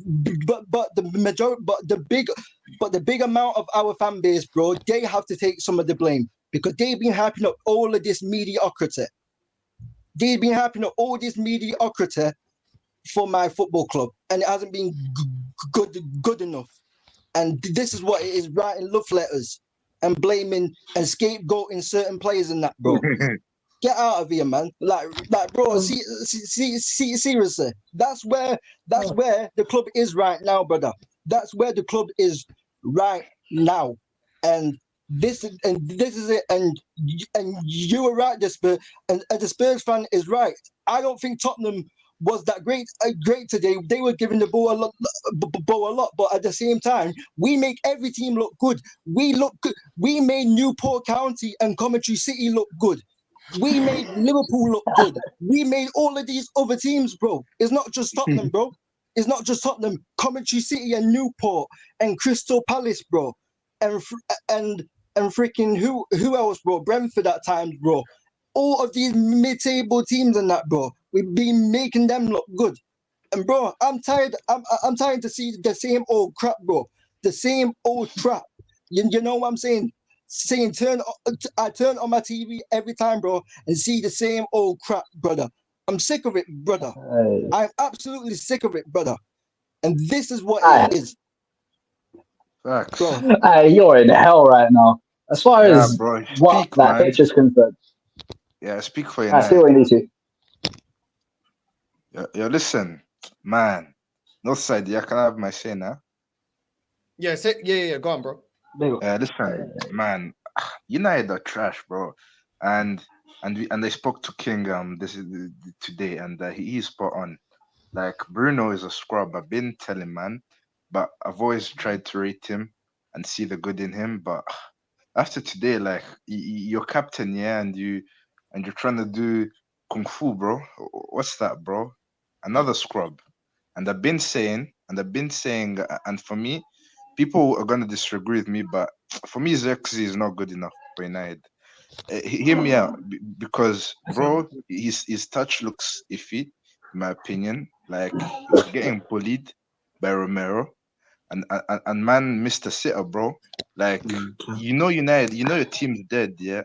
big amount of our fan base, bro, they have to take some of the blame because they've been hyping up all of this mediocrity. They've been hyping up all this mediocrity for my football club, and it hasn't been good enough. And this is what it is: writing love letters and blaming and scapegoating certain players and that, bro. Get out of here, man! Like, bro. Seriously, that's where the club is right now, brother. That's where the club is right now, and. This is it, and you were right. The Spurs and the Spurs fan is right. I don't think Tottenham was that great today. They were giving the ball a lot, but at the same time, we make every team look good. We look good. We made Newport County and Coventry City look good. We made Liverpool look good. We made all of these other teams, bro. It's not just Tottenham, bro. It's not just Tottenham. Coventry City and Newport and Crystal Palace, bro, and freaking who else, bro? Brentford at times, bro. All of these mid-table teams and that, bro. We've been making them look good. And bro, I'm tired. I'm tired to see the same old crap, bro. The same old crap. You know what I'm saying? I turn on my TV every time, bro, and see the same old crap, brother. I'm sick of it, brother. I'm absolutely sick of it, brother. And this is what it is. Facts. You're in hell right now. As far as bro. what that pitch is concerned, Yeah, speak for I see United. what you need to. Yeah, listen, man. Northside, yeah, can I have my say now? Yeah, yeah. Go on, bro. Listen, man. United are trash, bro. And I spoke to King today, and he's spot on. Like Bruno is a scrub. I've been telling, man, but I've always tried to rate him and see the good in him. But after today, like you're captain, yeah, and you're trying to do kung fu, bro. What's that, bro? Another scrub. And I've been saying, and for me, people are gonna disagree with me, but for me, Xerxes is not good enough for United. Hear me out, because bro, his touch looks iffy, in my opinion. Like he was getting bullied by Romero, and man missed a sitter, bro. Like United, your team's dead, yeah,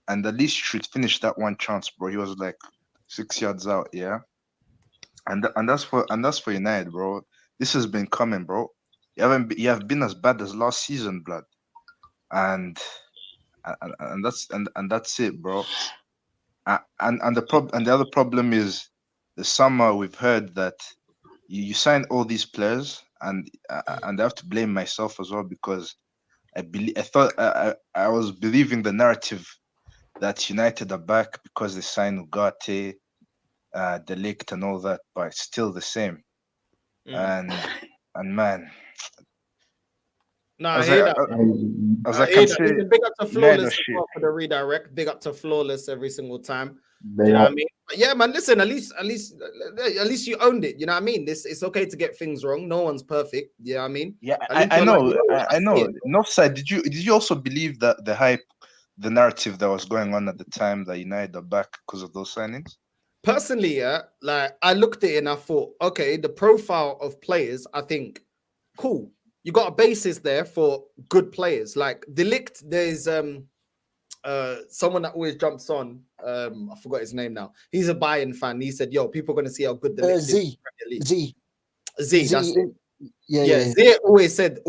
and at least you should finish that one chance, bro. He was like 6 yards out, yeah, and that's for United, bro. This has been coming, bro. You have been as bad as last season, blood, and that's it, bro. And the other problem is the summer we've heard that you sign all these players, and I have to blame myself as well, because I was believing the narrative that United are back because they signed Ugarte, De Ligt and all that, but it's still the same. And man, No, I hear that. As I can say, big up to United are Flawless shit. for the redirect. Big up to Flawless every single time. You know what I mean? But yeah, man. Listen, at least you owned it. You know what I mean? It's okay to get things wrong. No one's perfect. You know what I mean? Yeah, At least I you're know, like, you know what, I know. see it. Northside, did you also believe that the hype, the narrative that was going on at the time that United are back because of those signings? Personally, yeah, like I looked at it and I thought, okay, the profile of players, I think, cool. You got a basis there for good players. Like De Ligt, there's someone that always jumps on. I forgot his name now. He's a Bayern fan. He said, "Yo, people are gonna see how good De Ligt is." Z. That's it. Yeah. Z always said,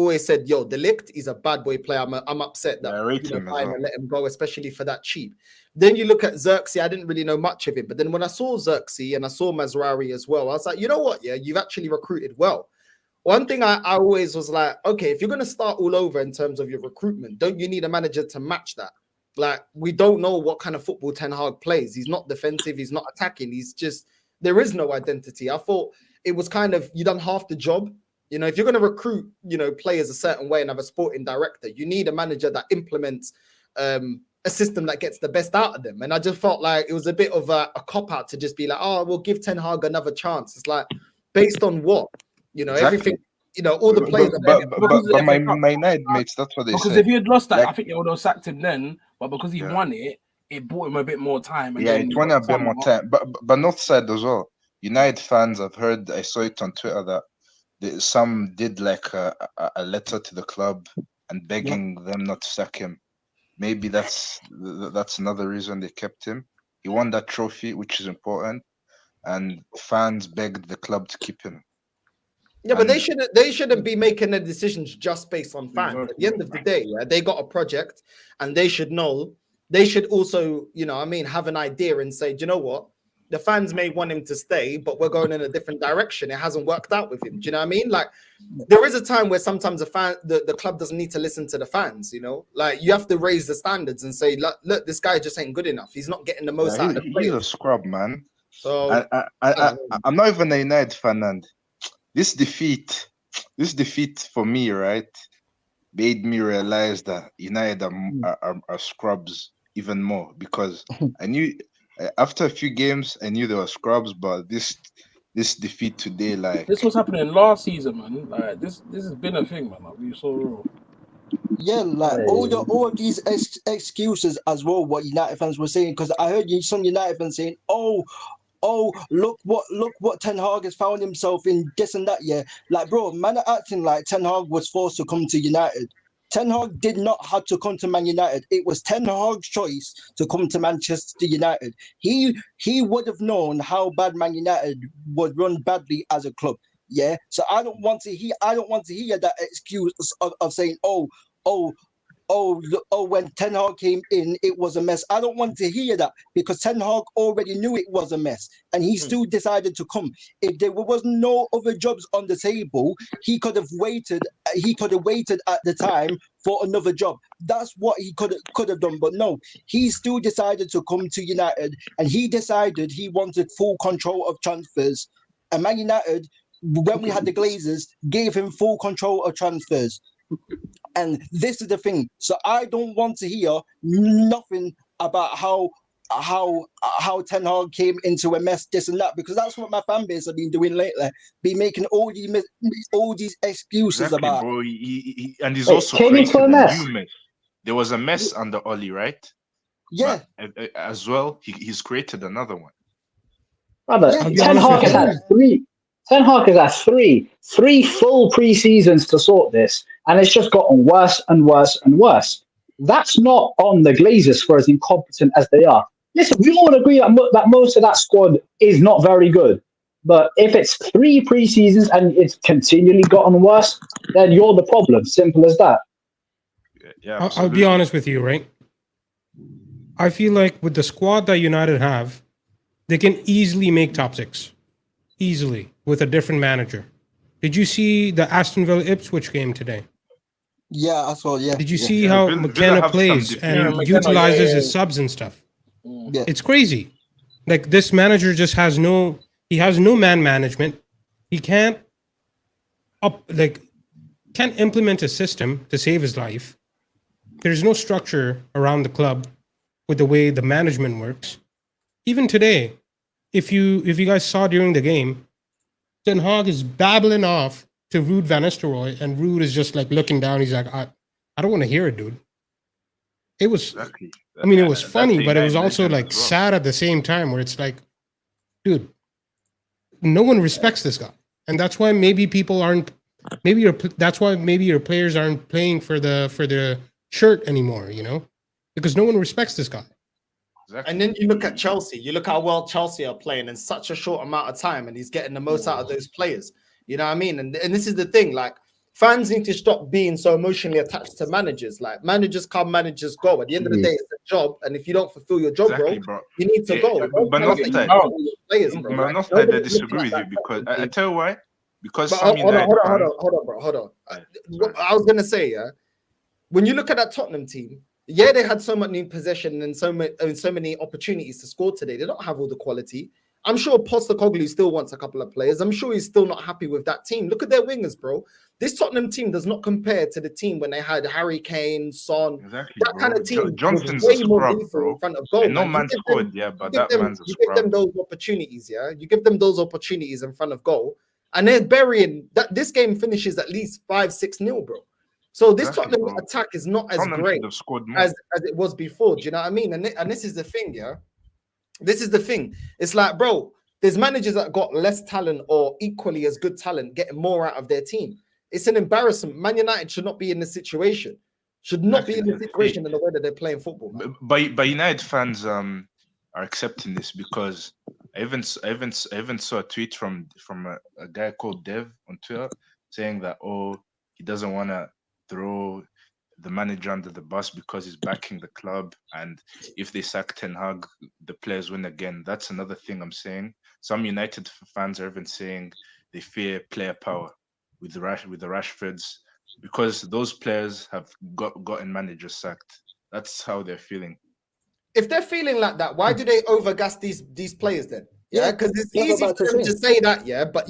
"Yo, De Ligt is a bad boy player. I'm upset that Bayern let him go, especially for that cheap." Then you look at Xerxes. I didn't really know much of him, but then when I saw Xerxes and I saw Mazraoui as well, I was like, you know what? Yeah, you've actually recruited well. One thing I always was like, okay, if you're going to start all over in terms of your recruitment, don't you need a manager to match that? Like, we don't know what kind of football Ten Hag plays. He's not defensive. He's not attacking. He's just, there is no identity. I thought it was kind of, you done half the job. You know, if you're going to recruit, players a certain way and have a sporting director, you need a manager that implements a system that gets the best out of them. And I just felt like it was a bit of a cop-out to just be like, oh, we'll give Ten Hag another chance. It's like, based on what? Everything, all the players. But my United mates, that's what they said. Because if he had lost that, I think they would have sacked him then. But because he won it, it bought him a bit more time. And it won a bit more time. But Northside as well. United fans, I saw it on Twitter that some did like a letter to the club and begging them not to sack him. Maybe that's another reason they kept him. He won that trophy, which is important, and fans begged the club to keep him. Yeah, but they shouldn't be making their decisions just based on fans. At the end of the day, they got a project, and they should know. They should also, have an idea and say, do you know what? The fans may want him to stay, but we're going in a different direction. It hasn't worked out with him. Do you know what I mean? Like, there is a time where sometimes the club doesn't need to listen to the fans. Like you have to raise the standards and say, look, this guy just ain't good enough. He's not getting the most out of the players. He's a scrub, man. So I'm not even a United fan, and this defeat for me, right, made me realize that United are scrubs even more, because I knew after a few games I knew they were scrubs, but this defeat today, like, this was happening last season, man. Like this has been a thing, man. Like, we saw raw. Yeah, like all of these excuses as well. What United fans were saying, because I heard some United fans saying, "Oh, look what Ten Hag has found himself in, this and that." Yeah, like, bro, man are acting like Ten Hag was forced to come to United. Ten Hag did not have to come to Man United. It was Ten Hag's choice to come to Manchester United. He would have known how bad Man United would run badly as a club. Yeah, so I don't want to hear that excuse of saying, oh, when Ten Hag came in, it was a mess. I don't want to hear that because Ten Hag already knew it was a mess and he still decided to come. If there was no other jobs on the table, he could have waited. He could have waited at the time for another job. That's what he could have done. But no, he still decided to come to United and he decided he wanted full control of transfers. And Man United, when we had the Glazers, gave him full control of transfers. And this is the thing. So I don't want to hear nothing about how Ten Hag came into a mess, this and that, because that's what my fan base have been doing lately. Be making all these excuses about. Bro. And he's Wait, also came into created a a mess. new mess. There was a mess under Oli, right? Yeah. But, as well, he's created another one. Brother, Yeah, Ten Hag has had three. Ten Hag has had three full pre-seasons to sort this, and it's just gotten worse and worse and worse. That's not on the Glazers for as incompetent as they are. Listen, we all agree that most of that squad is not very good. But if it's 3 pre-seasons and it's continually gotten worse, then you're the problem. Simple as that. Yeah, I'll be honest with you, right? I feel like with the squad that United have, they can easily make top 6. Easily, with a different manager. Did you see the Aston Villa Ipswich game today? Yeah, that's all. Yeah. Did you see how Villa McKenna have plays some and McKenna, utilizes his subs and stuff? Yeah. It's crazy. Like this manager just has no man management. He can't can't implement a system to save his life. There's no structure around the club with the way the management works. Even today, if you guys saw during the game, Ten Hag is babbling off to Ruud van Nistelrooy, and Ruud is just like looking down. He's like, I don't want to hear it, dude. It was, Exactly. I mean, it was funny, That's but it was United also legend like as well. sad at the same time, where it's like, dude, no one respects this guy, and that's why maybe people aren't. That's why maybe your players aren't playing for the shirt anymore. You know, because no one respects this guy. Exactly. And then you look at Chelsea. You look how well Chelsea are playing in such a short amount of time, and he's getting the most out of those players. You know what I mean? And this is the thing. Like, fans need to stop being so emotionally attached to managers. Like, managers come, managers go. At the end of the day, it's a job, and if you don't fulfill your job, Exactly, bro, bro. you need to go. But not that. Players, bro. Man, Like, not that I nobody's disagree looking with at you that because Tottenham I team. tell you why. Because But some United fans. hold on. I was gonna say, yeah, when you look at that Tottenham team, yeah, they had so much new possession and so many opportunities to score today. They don't have all the quality. I'm sure Postecoglou still wants a couple of players. I'm sure he's still not happy with that team. Look at their wingers, bro. This Tottenham team does not compare to the team when they had Harry Kane, Son. Exactly, That bro. kind of team Johnson's was a way more scrub, lethal bro. in front of goal. And no Man. man scored, yeah, but that man's a you give them scrub. those opportunities, yeah. You give them those opportunities in front of goal, and they're burying that. This game finishes at least 5-6-0, bro. So this Exactly, Tottenham bro. attack is not as Tottenham great should have scored more. as it was before. Do you know what I mean? And this is the thing, yeah. This is the thing. It's like, bro, there's managers that got less talent or equally as good talent getting more out of their team. It's an embarrassment. Man United should not be in this situation. Should not be in this situation in the way that they're playing football, man. But United fans are accepting this because I even saw a tweet from a guy called Dev on Twitter saying that he doesn't want to throw the manager under the bus because he's backing the club, and if they sack Ten Hag, the players win again. That's another thing I'm saying. Some United fans are even saying they fear player power with the Rashfords because those players have gotten managers sacked. That's how they're feeling. If they're feeling like that, why do they overgas these players then? Yeah, because it's that's easy for about to them say. to say that, yeah, but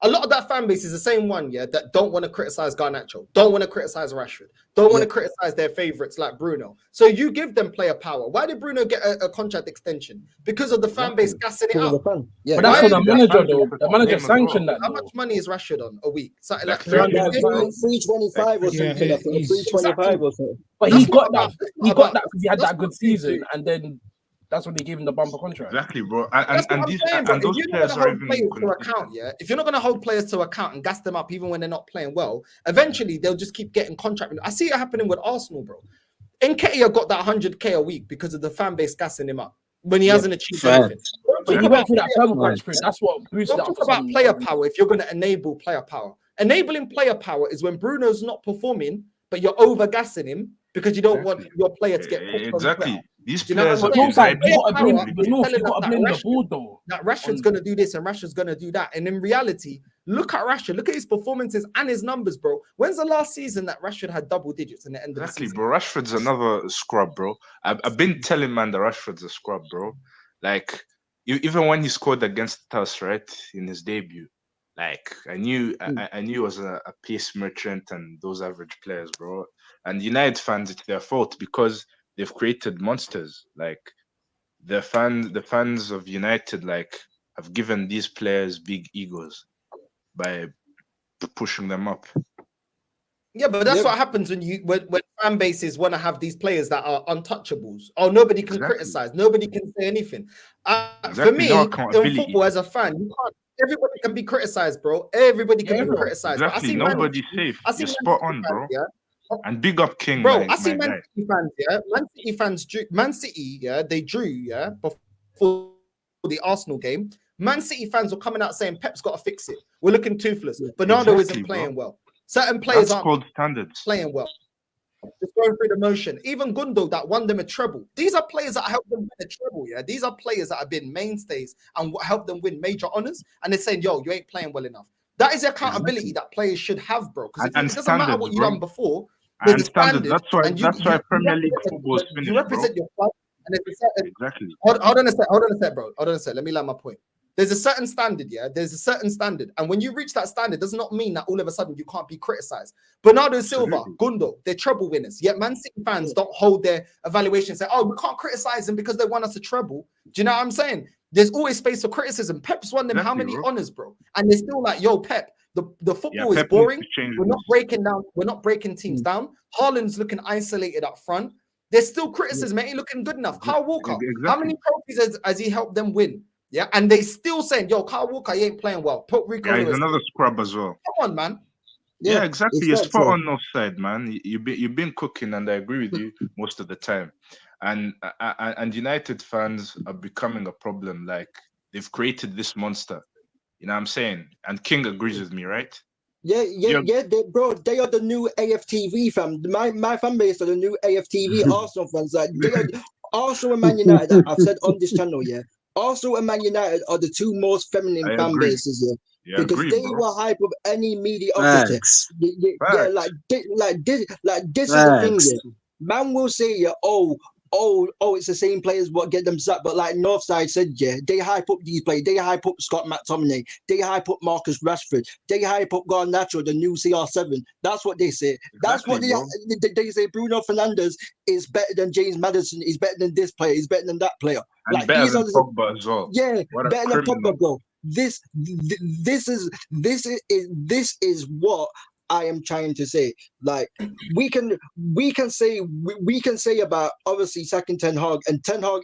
a lot of that fan base is the same one, yeah, that don't want to criticize Garnacho, don't want to criticize Rashford, don't want to criticize their favorites like Bruno. So you give them player power. Why did Bruno get a contract extension? Because of the fan base gassing it up. Yeah. But that's Why for the is manager, that though. The manager as well? sanctioned that. How though. much money is Rashford on a week? Something like Like 325 or Yeah, something. I think he's- 325 or something. But That's he got not that. about- He that's got not that because he had that's that good not season, and then that's when they gave him the bumper contract. Exactly, bro. That's And what I'm these saying, bro. and If those you're not players gonna are hold even players to consistent. account, yeah. If you're not gonna hold players to account and gas them up even when they're not playing well, eventually they'll just keep getting contract. I see it happening with Arsenal, bro. Nketiah got that 100k a week because of the fan base gassing him up when he hasn't achieved anything. But he went through that turbo sprint. That's what boosted Don't up. talk about player power if you're going to enable player power. Enabling player power is when Bruno's not performing, but you're over gassing him because you don't want your player to get cooked on Exactly. Twitter. These Do you know what players I'm have saying? been Northside, hyped you up gotta blame, properly. but North, telling you us gotta that blame the Rashford- board though. That Rashford's on- gonna do this and Rashford's gonna do that. And in reality, look at Rashford. Look at his performances and his numbers, bro. When's the last season that Rashford had double digits in the end of the Exactly, season? bro. Rashford's another scrub, bro. I've been telling man that Rashford's a scrub, bro. Like even when he scored against us, right, in his debut, like I knew he was a pace merchant and those average players, bro. And United fans, it's their fault because they've created monsters. Like the fans of United, like have given these players big egos by pushing them up. Yeah, but that's Yep. what happens when fan bases want to have these players that are untouchables. Oh, nobody can Exactly. criticize, nobody can say anything. For Exactly, me, no in accountability. football, as a fan, you can't. Everybody can be criticized, bro. Everybody can be everyone. criticized. But I Exactly, see nobody's Man, safe. I see You're Man spot City on, fans, bro. yeah. And big up King, Bro, my I see guy. Man City fans, yeah. Man City fans drew. Man City, yeah, they drew, yeah, before the Arsenal game. Man City fans were coming out saying Pep's got to fix it. We're looking toothless. Bernardo Exactly, isn't bro. playing well. Certain players That's aren't called standards. playing well. Just going through the motion. Even Gundo that won them a treble. These are players that helped them win a treble. Yeah, these are players that have been mainstays and helped them win major honors. And they're saying, "Yo, you ain't playing well enough." That is the accountability that players should have, bro. Because And it doesn't matter what standards, you've bro. done before. And There's a standards. standard, and That's why Premier League represent- football is finished, you represent your club, and there's a certain, Exactly. hold on a sec, bro. Hold on a sec. Let me land my point. There's a certain standard, yeah. There's a certain standard, and when you reach that standard, does not mean that all of a sudden you can't be criticized. Bernardo Silva, Absolutely. Gundo, they're treble winners. Yet Man City fans don't hold their evaluation and say, "Oh, we can't criticize them because they won us a treble." Do you know what I'm saying? There's always space for criticism. Pep's won them how Exactly, many bro. honors, bro? And they're still like, "Yo, Pep, the football is Pep needs boring. to change We're not this. breaking down. We're not breaking teams down. Haaland's looking isolated up front. There's still criticism. Ain't looking good enough. Kyle Walker, how Exactly. many trophies has he helped them win? Yeah, and they still saying, "Yo, Kyle Walker, he ain't playing well." Put Rico Yeah, he's Lewis. another scrub as well. Come on, man. Yeah, exactly. it's You're that, spot so. on offside, man. You've been cooking, and I agree with you most of the time. And United fans are becoming a problem. Like they've created this monster. You know what I'm saying? And King agrees with me, right? Yeah, Yeah. they are the new AFTV fam. My fan base are the new AFTV Arsenal fans. Like they are Arsenal and Man United. I've said on this channel, yeah. Arsenal and Man United are the two most feminine I fan agree. bases, yeah. Yeah, Because agree, they bro. will hype up any mediocrity. Facts. Yeah, Facts. this is the thing, Facts. yeah. Man will say, yeah, oh, it's the same players what get them sacked. But like Northside said, yeah, they hype up these players. They hype up Scott McTominay. They hype up Marcus Rashford. They hype up Garnacho, the new CR7. That's what they say. That's what Exactly, they say. Bruno Fernandes is better than James Madison. He's better than this player. He's better than that player. And Like better these than are the, Pogba as well. yeah, What a better than criminal. Pogba, bro. This is what I am trying to say. Like we can say about obviously sacking Ten Hag, and Ten Hag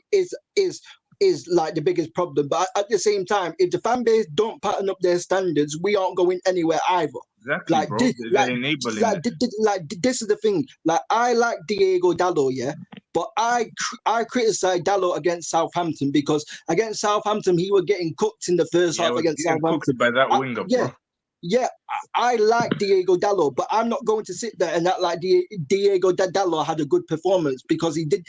is like the biggest problem. But at the same time, if the fan base don't pattern up their standards, we aren't going anywhere either. Exactly, Like bro. this, They're enabling it. this is the thing. Like I like Diego Dallo, yeah, but I criticize Dallo against Southampton because against Southampton he was getting cooked in the first Yeah, half was against getting Southampton. cooked by that winger, Yeah, bro. yeah, I like Diego Dallo, but I'm not going to sit there and act like Diego Dallo had a good performance because he didn't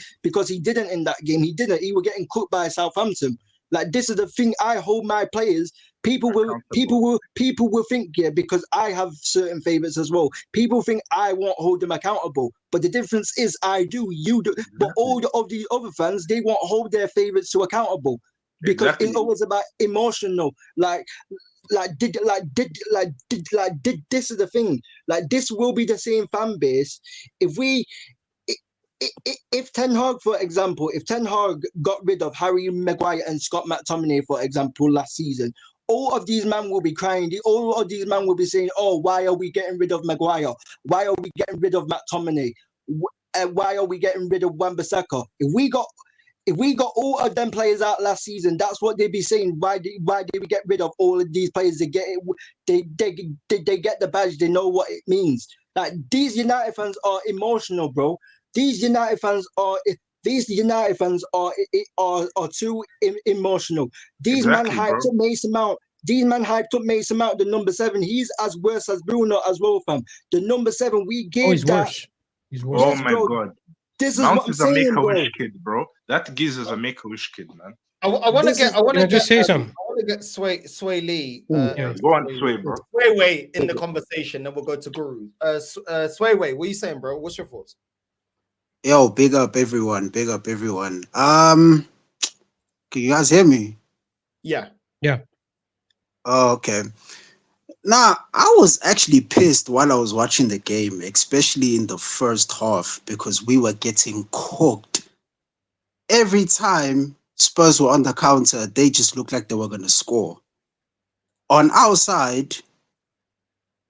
in that game. He didn't. He was getting cooked by Southampton. Like this is the thing. I hold my players. People will think, yeah, because I have certain favorites as well. People think I won't hold them accountable, but the difference is I do, you do. Exactly. But all of the other fans, they won't hold their favorites to accountable because Exactly. it's always about emotional. This is the thing. Like this will be the same fan base if Ten Hag, for example, if Ten Hag got rid of Harry Maguire and Scott McTominay, for example, last season, all of these men will be crying. All of these men will be saying, "Oh, why are we getting rid of Maguire? Why are we getting rid of McTominay? Why are we getting rid of Wan-Bissaka? If we got all of them players out last season, that's what they'd be saying. Why did we get rid of all of these players? They get the badge. They know what it means. Like these United fans are emotional, bro. These United fans are too emotional. These Exactly, man hyped bro. up Mason Mount. These man hyped up Mason Mount, the number 7. He's as worse as Bruno as well, fam. The number 7, we Oh, he's gave that. worse. He's Oh worse. my bro. god. This is Mount what I'm is a make saying, a bro. wish kid, bro. That gives us a make a wish kid, man. I want to This get. is- I want Can I to just get. say something? I want to get Sway Lee. Yeah. Go on, Sway, bro. Sway Way in the conversation. Then we'll go to Guru. Sway Way, what are you saying, bro? What's your thoughts? Yo, big up everyone. Big up everyone. Can you guys hear me? Yeah. Oh, okay. Now, I was actually pissed while I was watching the game, especially in the first half, because we were getting cooked. Every time Spurs were on the counter, they just looked like they were going to score. On our side,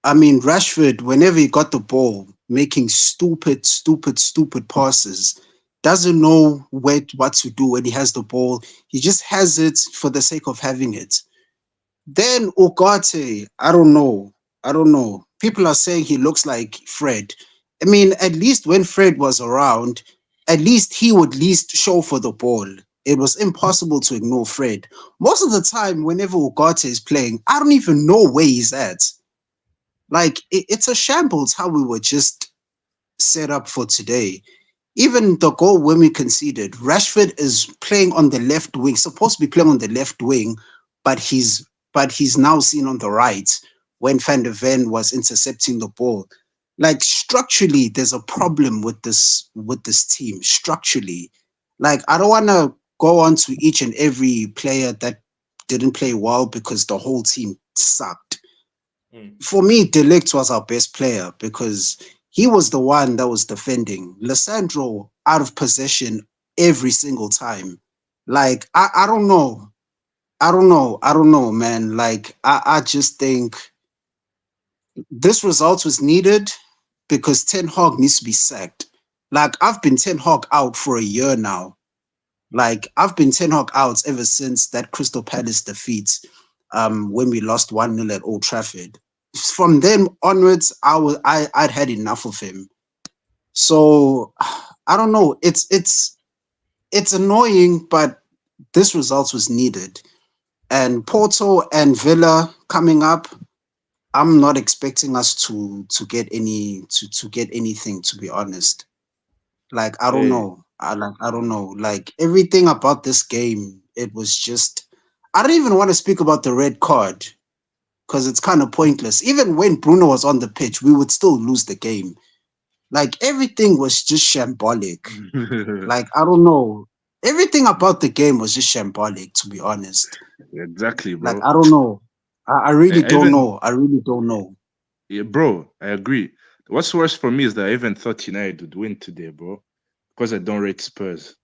I mean, Rashford, whenever he got the ball, making stupid passes, doesn't know what to do when he has the ball. He just has it for the sake of having it. Then Ugarte, I don't know. People are saying he looks like Fred. I mean, at least when Fred was around, at least he would at least show for the ball. It was impossible to ignore Fred. Most of the time, whenever Ugarte is playing, I don't even know where he's at. Like, it's a shambles how we were just set up for today. Even the goal when we conceded, Rashford is playing on the left wing, supposed to be playing on the left wing, but he's now seen on the right when Van der Ven was intercepting the ball. Like, structurally, there's a problem with this team. Structurally, like, I don't want to go on to each and every player that didn't play well because the whole team sucked. For me, De Ligt was our best player because he was the one that was defending. Lissandro out of possession every single time. Like, I don't know. I don't know, man. Like, I just think this result was needed because Ten Hag needs to be sacked. Like, I've been Ten Hag out for a year now. Like, I've been Ten Hag out ever since that Crystal Palace defeat when we lost 1-0 at Old Trafford. From then onwards, I'd had enough of him. So I don't know. It's annoying, but this result was needed. And Porto and Villa coming up, I'm not expecting us to get anything, to be honest. Like, I don't Hey. know. I don't know. Like, everything about this game, it was just, I don't even want to speak about the red card because it's kind of pointless. Even when Bruno was on the pitch, we would still lose the game. Like, everything was just shambolic. Like, I don't know. Everything about the game was just shambolic, to be honest. Exactly, bro. Like, I don't know. I really I don't even- know. I really don't know. Yeah, bro, I agree. What's worse for me is that I even thought United would win today, bro, because I don't rate Spurs.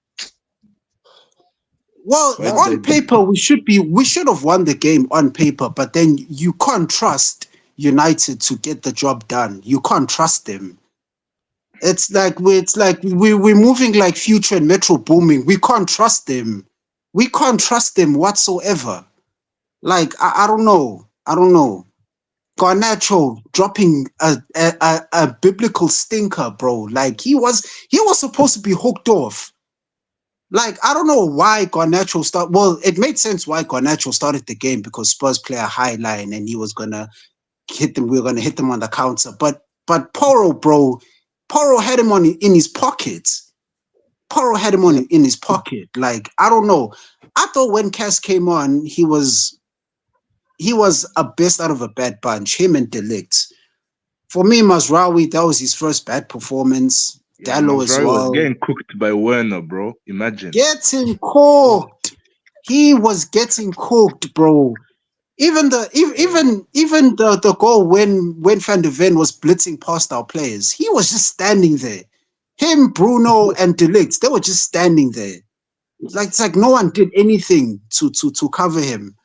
Well, But on paper, we should have won the game on paper, but then you can't trust United to get the job done. You can't trust them. It's like we're moving like Future and Metro Booming. We can't trust them. We can't trust them whatsoever. Like, I don't know. Garnacho dropping a biblical stinker, bro. Like, he was supposed to be hooked off. Like, I don't know why Garnacho started. Well, it made sense why Garnacho started the game because Spurs play a high line and he was gonna hit them. We were gonna hit them on the counter. But Porro, bro, Porro had him in his pocket. Porro had him in his pocket. Like, I don't know. I thought when Cass came on, he was a best out of a bad bunch. Him and De Ligt. For me, Mazraoui, that was his first bad performance. Dallo as Mazraoui well. was getting cooked by Werner, bro. Imagine. Getting cooked. He was getting cooked, bro. Even the goal when Van der Ven was blitzing past our players, he was just standing there. Him, Bruno, and De Ligt, they were just standing there. Like, it's like no one did anything to cover him.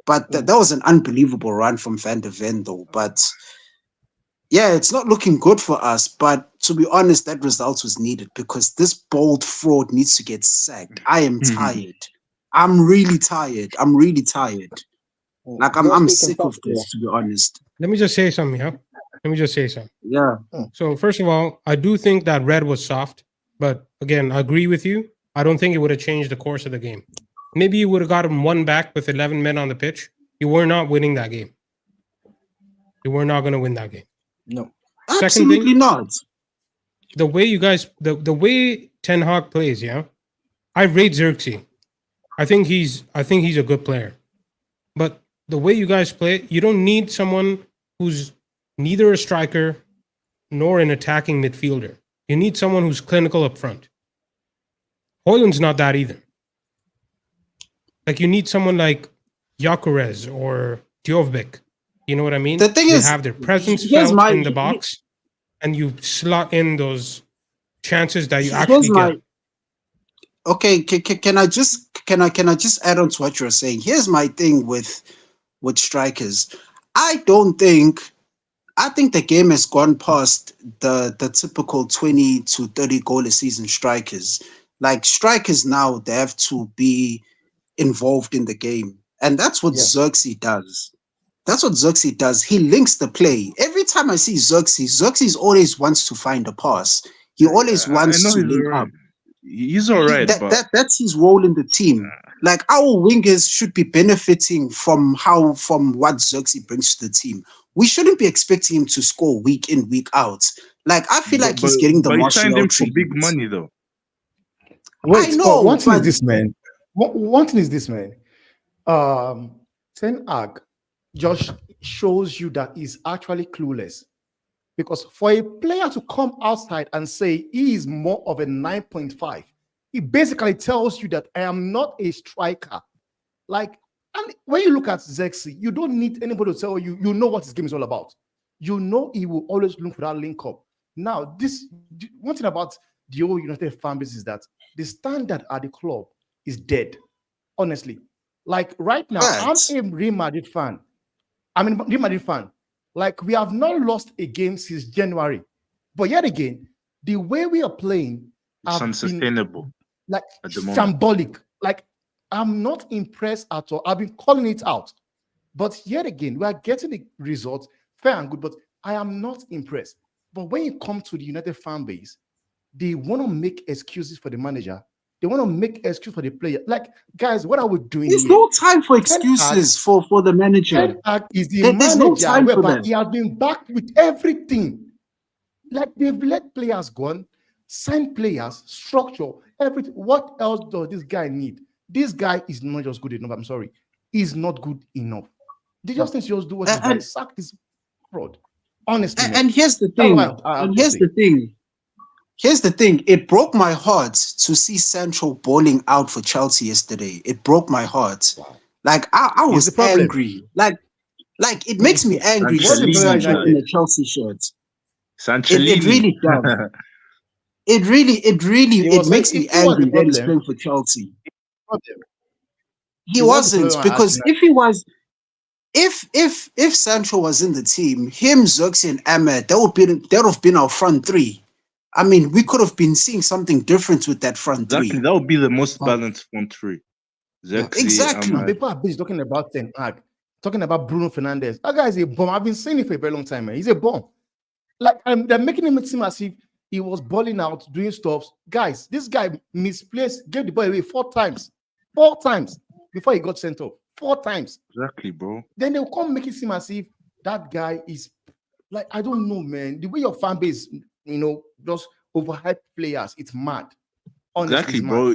But that was an unbelievable run from Van der Ven, though. But yeah, it's not looking good for us. But to be honest, that result was needed because this bold fraud needs to get sacked. I am tired. I'm really tired. Like, I'm sick of this, to be honest. Let me just say something, yeah? Let me just say something. Yeah. So first of all, I do think that red was soft, but again, I agree with you. I don't think it would have changed the course of the game. Maybe you would have gotten one back with 11 men on the pitch. You were not winning that game. You were not going to win that game. No. Second Absolutely thing, not. the way you guys, the way Ten Hag plays, yeah, I rate Xerxes. I think he's a good player, but the way you guys play, you don't need someone who's neither a striker nor an attacking midfielder. You need someone who's clinical up front. Højlund's not that either. Like you need someone like Gyökeres or Djovbek. You know what I mean? The thing they is, have their presence here's felt my- in the box, and you slot in those chances that you Here's actually my- get. Okay, can I just add on to what you're saying? Here's my thing with strikers. I think the game has gone past the typical 20 to 30 goal a season strikers. Like strikers now, they have to be involved in the game. And that's what Xerxes does. That's what Xerxes does. He links the play. Every time I see Xerxes always wants to find a pass. He always wants to link up. He's all right, but That's his role in the team. Like our wingers should be benefiting from what Xerxes brings to the team. We shouldn't be expecting him to score week in, week out. Like I feel like he's getting the but he signed Martial him for big treatment. money though. Wait, I know, one thing is but- this, man. One thing is this, man. Ten Hag just shows you that he's actually clueless. Because for a player to come outside and say he is more of a 9.5, he basically tells you that I am not a striker. Like, and when you look at Xerxes, you don't need anybody to tell you, you know what his game is all about. You know he will always look for that link up. Now, this one thing about the old United fan base is that the standard at the club is dead. Honestly, like right now, Right. I'm a Real Madrid fan. I'm a Real Madrid fan. Like we have not lost a game since January, but yet again, the way we are playing It's have been unsustainable like at the moment. shambolic. Like I'm not impressed at all. I've been calling it out, but yet again, we are getting the results fair and good. But I am not impressed. But when you come to the United fan base, they want to make excuses for the manager. They want to make excuses for the player. Like, guys, what are we doing There's here? no time for Ten Hag- excuses for the manager. Ten Hag is the There's no manager time for whereby that. he has been backed with everything. Like they've let players go, sign players, structure, everything. What else does this guy need? This guy is not just good enough. I'm sorry. He's not good enough. They just need to just do what he's done. Sack this fraud. Honestly. man. And here's the That's thing. what I have And to here's say. the thing. Here's the thing. It broke my heart to see Sancho bowling out for Chelsea yesterday. It broke my heart. Wow. Like I Here's was the problem. angry. Like it makes me angry Sancho seeing leaves Sancho that. in a Chelsea shirt. Sanchellini. It really does. He It was makes like, me if he was angry the that he's problem- playing for Chelsea. problem. He was the wasn't, problem at because Arsenal. if he was, if Sancho was in the team, him, Xerxes, and Ahmed, that would have been our front three. I mean, we could have been seeing something different with that front Exactly, three. that would be the most balanced front three. Exactly. And people are busy talking about Ten Hag, talking about Bruno Fernandes. That guy is a bomb. I've been saying it for a very long time, man. He's a bomb. Like, they're making him seem as if he was balling out, doing stuff. Guys, this guy misplaced, gave the ball away 4 times. 4 times before he got sent off. 4 times. Exactly, bro. Then they'll come make it seem as if that guy is like, I don't know, man. The way your fan base, just overhype players, it's mad. Honestly, Exactly, it's bro.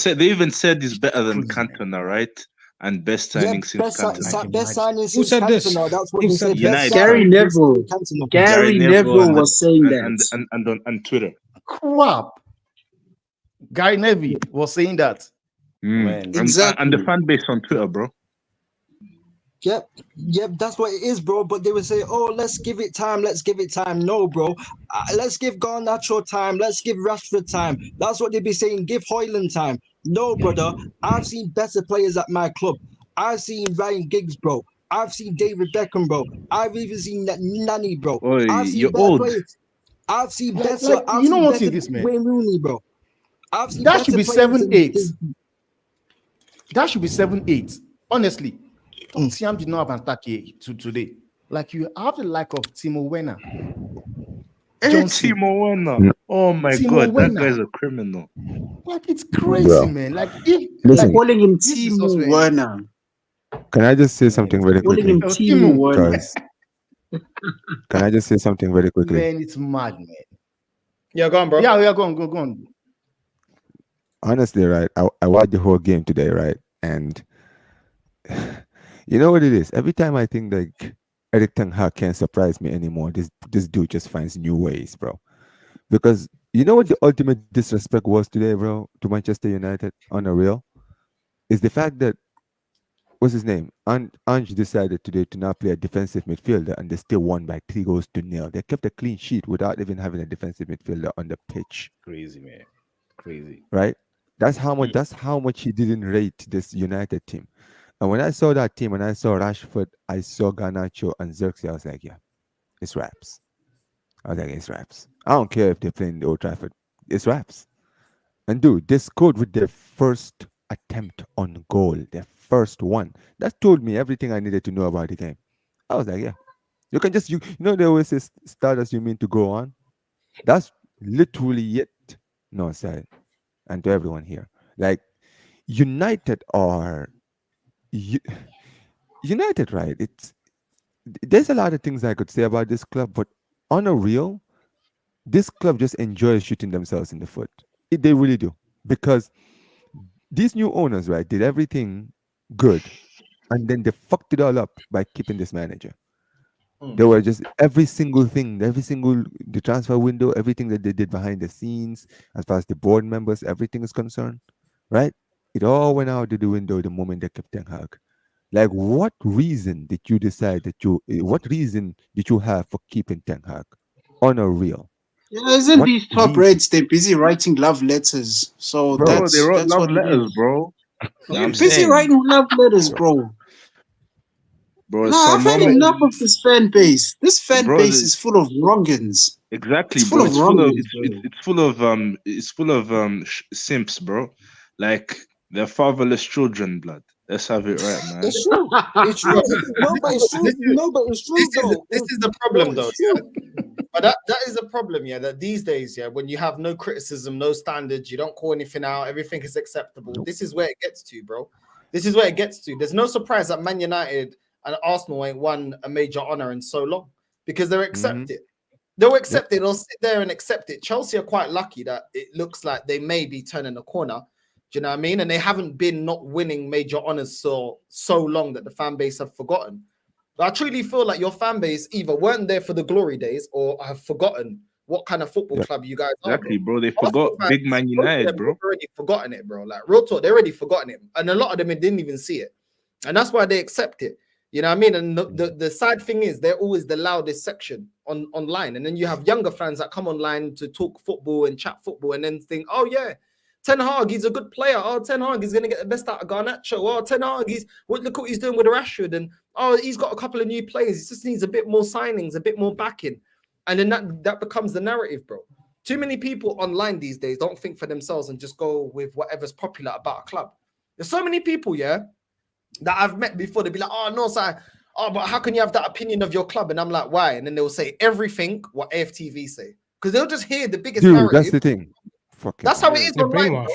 mad. They even said he's better than Crazy, man. Cantona, right? And best Yeah, signing since best Cantona. signing Who since said this? Cantona. That's what Who they said said. this? Best United. Gary signing since Neville. Cantona. Gary Neville was saying that. and on Twitter. Crap. Guy Neville was saying that. Man. And Exactly. the fan base on Twitter, bro. Yep, that's what it is, bro. But they would say, "Oh, let's give it time. Let's give it time." No, bro. Let's give Garnacho time. Let's give Rashford time. That's what they'd be saying. Give Højlund time. No, brother. I've seen better players at my club. I've seen Ryan Giggs, bro. I've seen David Beckham, bro. I've even seen that Nani, bro. Oi, I've seen you're better old. players. I've seen Like, better. like, I've you know seen what's better in this, man? Wayne Rooney, bro. I've seen That should better be players 7-8. That should be 7-8. Honestly, Tottenham did not have an attack here today. Like, you have the like of Timo Werner. Hey, Johnson. Timo Werner. Oh my Timo god, Werner. that guy's a criminal. Like, it's crazy, Bro. man. Like, if Listen. like, Calling him this is us, Timo man. Werner. Can I just say something very Calling quickly? him Oh, Timo Timo. Werner. Because can I just say something very quickly? Man, it's mad, man. Yeah, go on, bro. Yeah, go on. Honestly, right, I watched the whole game today, right? And you know what it is? Every time I think like Eric Ten Hag can't surprise me anymore, this dude just finds new ways, bro. Because you know what the ultimate disrespect was today, bro, to Manchester United on a real? Is the fact that what's his name? Ange decided today to not play a defensive midfielder and they still won by 3-0. They kept a clean sheet without even having a defensive midfielder on the pitch. Crazy, man. Crazy. Right? That's how much he didn't rate this United team. And when I saw that team, when I saw Rashford, I saw Garnacho and Xerxes, I was like, yeah, it's raps. I was like, it's raps. I don't care if they're playing the Old Trafford. It's raps. And dude, they scored with their first attempt on goal, their first one. That told me everything I needed to know about the game. I was like, yeah, you can just, you know, they always say start as you mean to go on. That's literally it. No, sorry. And to everyone here, like United are United, right? There's a lot of things I could say about this club, but on a real, this club just enjoys shooting themselves in the foot. They really do, because these new owners, right, did everything good, and then they fucked it all up by keeping this manager. They were just every single the transfer window, everything that they did behind the scenes, as far as the board members, everything is concerned, right? It all went out the window the moment they kept Ten Hag. Like, what reason did you decide what reason did you have for keeping Ten Hag? On a real. Yeah, isn't What these top reason? reds? They're busy writing love letters. So Bro, that's they wrote that's love what it letters, is. bro. They're I'm busy saying, writing love letters, bro. bro, No, I've had enough of this fan base. This fan bro, base is full of wrongins. exactly, It's bro. full of wrongins, bro. It's full of simps, bro. Like they're fatherless children, blood. Let's have it right, man. It's true. It's true. No, but it's true. No, but it's true though. This is the problem, though. Yeah? But that is a problem, yeah. That these days, yeah, when you have no criticism, no standards, you don't call anything out, everything is acceptable. This is where it gets to, bro. This is where it gets to. There's no surprise that Man United and Arsenal ain't won a major honor in so long, because they're accepted. They'll accept it. They'll sit there and accept it. Chelsea are quite lucky that it looks like they may be turning the corner. Do you know what I mean? And they haven't been not winning major honors so long that the fan base have forgotten. But I truly feel like your fan base either weren't there for the glory days or have forgotten what kind of football club you guys are. Exactly, bro. They Arsenal forgot fans, Big Man United, bro. They've already forgotten it, bro. Like, real talk, they already forgotten it. And a lot of them didn't even see it. And that's why they accept it. You know what I mean? And the sad thing is, they're always the loudest section online. And then you have younger fans that come online to talk football and chat football and then think, oh, yeah, Ten Hag, he's a good player. Oh, Ten Hag, he's going to get the best out of Garnacho. Oh, Ten Hag, look what he's doing with Rashford. And, oh, he's got a couple of new players. He just needs a bit more signings, a bit more backing. And then that becomes the narrative, bro. Too many people online these days don't think for themselves and just go with whatever's popular about a club. There's so many people, yeah, that I've met before. They'll be like, oh, no, sir. Oh, but how can you have that opinion of your club? And I'm like, why? And then they'll say everything what AFTV say. Because they'll just hear the biggest narrative. That's the thing. That's how it is They're online. brainwashed.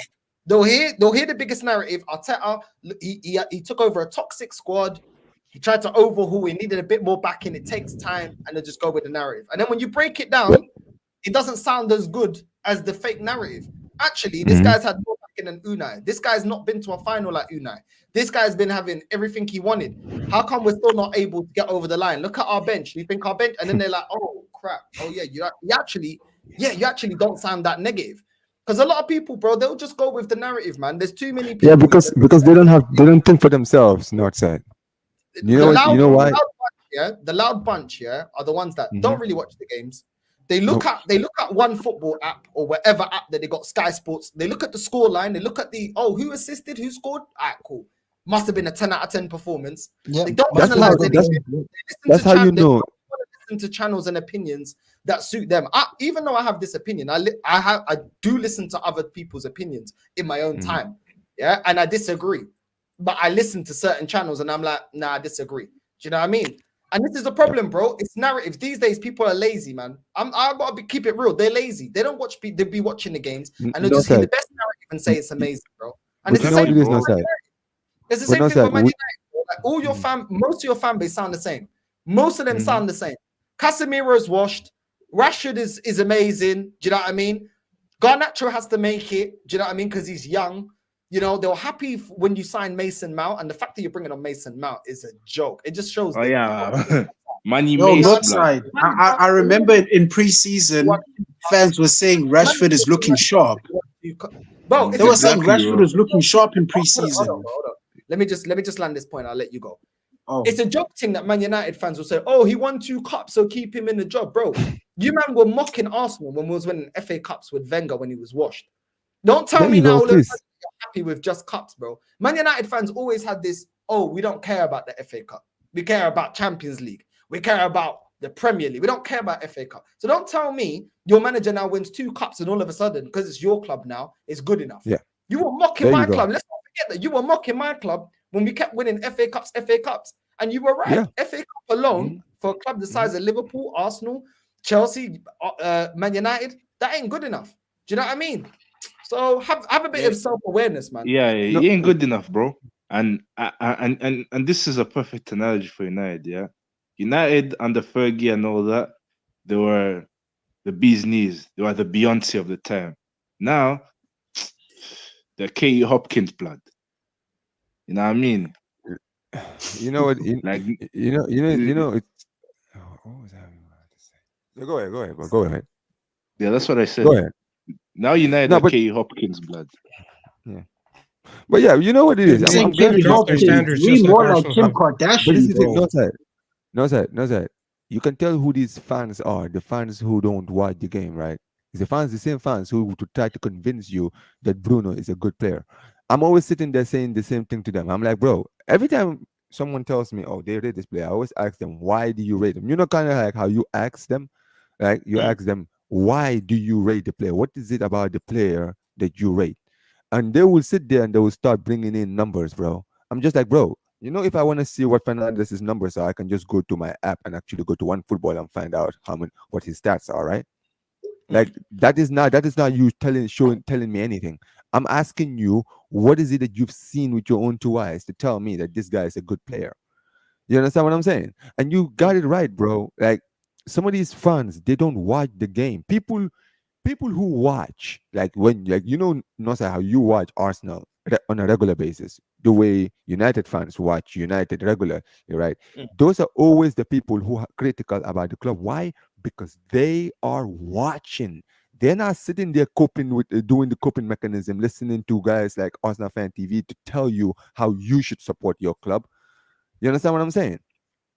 They'll hear the biggest narrative. Arteta, he took over a toxic squad. He tried to overhaul. He needed a bit more backing. It takes time, and they just go with the narrative. And then when you break it down, it doesn't sound as good as the fake narrative. Actually, this guy's had more backing than Unai. This guy's not been to a final like Unai. This guy's been having everything he wanted. How come we're still not able to get over the line? Look at our bench. You think our bench? And then they're like, oh crap. Oh yeah, you actually don't sound that negative. Because a lot of people, bro, they'll just go with the narrative, man. There's too many people. Yeah, because they don't think for themselves, Northside. You know why? The loud bunch, are the ones that don't really watch the games. They look at one football app or whatever app that they got, Sky Sports. They look at the score line. They look at who assisted, who scored. Cool. Must have been a 10 out of 10 performance. Yeah, they don't analyze anything. That's how you know. Listen to channels and opinions that suit them. Even though I have this opinion, I do listen to other people's opinions in my own time. Yeah, and I disagree. But I listen to certain channels and I'm like, nah, I disagree. Do you know what I mean? And this is the problem, bro. It's narratives. These days, people are lazy, man. I gotta keep it real. They're lazy. They don't watch. They be watching the games, and they'll just see the best narrative and say it's amazing, bro. And it's the same thing. It's the same thing with Man United. Like all your most of your fan base sound the same. Most of them sound the same. Casemiro's washed. Rashford is amazing. Do you know what I mean? Garnacho has to make it. Do you know what I mean? Because he's young. You know, they were happy when you signed Mason Mount, and the fact that you're bringing on Mason Mount is a joke. It just shows. Oh yeah, Money Yo, Mace, blood. Northside. I remember in preseason, fans were saying Rashford is looking sharp. Bro, They were saying Rashford was looking sharp in preseason. Hold on. Let me just land this point. I'll let you go. Oh. It's a joke thing that Man United fans will say, "Oh, he won 2 cups, so keep him in the job, bro." You man were mocking Arsenal when we was winning FA Cups with Wenger when he was washed. Don't tell me now you're happy with just cups, bro. Man United fans always had this, "Oh, we don't care about the FA Cup. We care about Champions League. We care about the Premier League. We don't care about FA Cup." So don't tell me your manager now wins 2 cups and all of a sudden, because it's your club now, it's good enough. Yeah. You were mocking my club. Let's not forget that you were mocking my club when we kept winning FA Cups. And you were right. Yeah. FA Cup alone for a club the size of Liverpool, Arsenal, Chelsea, Man United, that ain't good enough. Do you know what I mean? So have a bit of self-awareness, man. Yeah, he ain't good enough, bro. And this is a perfect analogy for United. Yeah, United under Fergie and all that, they were the bee's knees. They were the Beyonce of the time. Now they're Katie Hopkins blood. You know what I mean? You know what? Like you know. It's, what was I about to say? Go ahead, bro. Go ahead. Yeah, that's what I said. Go ahead. Now United are Katie Hopkins blood. Yeah. But yeah, you know what it is. I'm glad Katie Hopkins. We more like Kim Kardashian. But this is it. No side. You can tell who these fans are. The fans who don't watch the game, right? It's the same fans who would try to convince you that Bruno is a good player. I'm always sitting there saying the same thing to them. I'm like, bro, every time someone tells me, oh, they rate this player, I always ask them, why do you rate them? You know, kind of like how you ask them, like you ask them, why do you rate the player? What is it about the player that you rate? And they will sit there and they will start bringing in numbers, bro. I'm just like, bro, you know, if I want to see what Fernandez's numbers are, I can just go to my app and actually go to OneFootball and find out what his stats are, right? Like that is not you telling me anything. I'm asking you, what is it that you've seen with your own 2 eyes to tell me that this guy is a good player? You understand what I'm saying? And you got it right, bro. Like some of these fans, they don't watch the game. People who watch, like when, like, you know, not how you watch Arsenal on a regular basis, the way United fans watch United regularly, right? Those are always the people who are critical about the club. Why? Because they are watching. They're not sitting there coping with doing the coping mechanism, listening to guys like Arsenal Fan TV to tell you how you should support your club. You understand what I'm saying?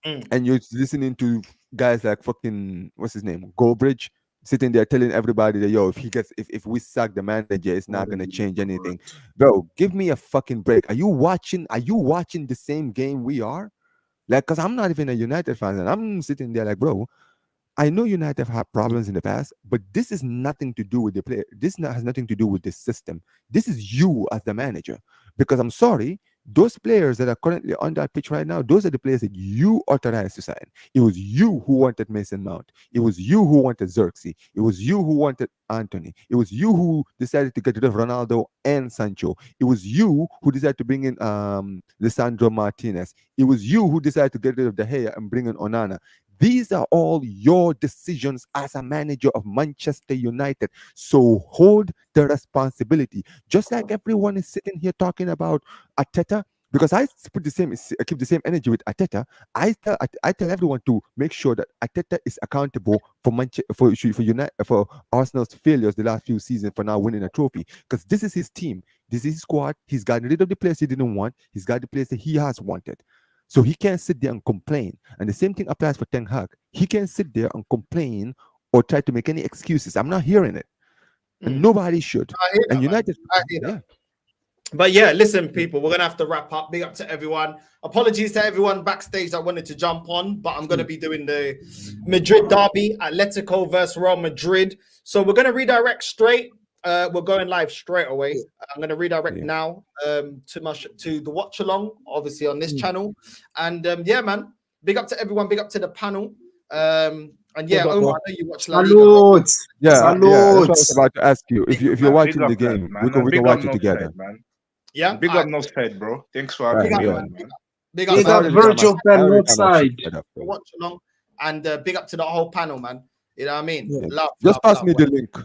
And you're listening to guys like fucking, what's his name, Goldbridge, sitting there telling everybody that, yo, if we sack the manager, it's not gonna change anything. Bro, give me a fucking break. Are you watching the same game we are? Like, because I'm not even a United fan, and I'm sitting there like, bro, I know United have had problems in the past, but this is nothing to do with the player. This has nothing to do with the system. This is you as the manager. Because I'm sorry, those players that are currently on that pitch right now, those are the players that you authorized to sign. It was you who wanted Mason Mount. It was you who wanted Xerxes. It was you who wanted Anthony. It was you who decided to get rid of Ronaldo and Sancho. It was you who decided to bring in Lisandro Martinez. It was you who decided to get rid of De Gea and bring in Onana. These are all your decisions as a manager of Manchester United. So hold the responsibility. Just like everyone is sitting here talking about Arteta, because I keep the same energy with Arteta. I tell everyone to make sure that Arteta is accountable for Arsenal's failures the last few seasons for now winning a trophy. Because this is his team, this is his squad. He's gotten rid of the players he didn't want. He's got the players that he has wanted. So he can't sit there and complain. And the same thing applies for Ten Hag. He can't sit there and complain or try to make any excuses. I'm not hearing it. And nobody should. And United. But yeah, listen, people, we're going to have to wrap up. Big up to everyone. Apologies to everyone backstage that wanted to jump on, but I'm going to be doing the Madrid derby, Atletico versus Real Madrid. So we're going to redirect straight. We're going live straight away. I'm going to redirect now to the watch along, obviously on this channel. And yeah, man, big up to everyone. Big up to the panel. And yeah, Omar, I know you watch La Liga. Salute. That's what I Salute. was about to ask you. If you're watching the game, we can watch it together. Man. Yeah, big up Northside, bro. Thanks for having me on, man. Big Big up up Virgil Ben Northside. watch along, and big up to the whole panel, man. You know what I mean? Yeah. Love, Just love, pass me love. the link.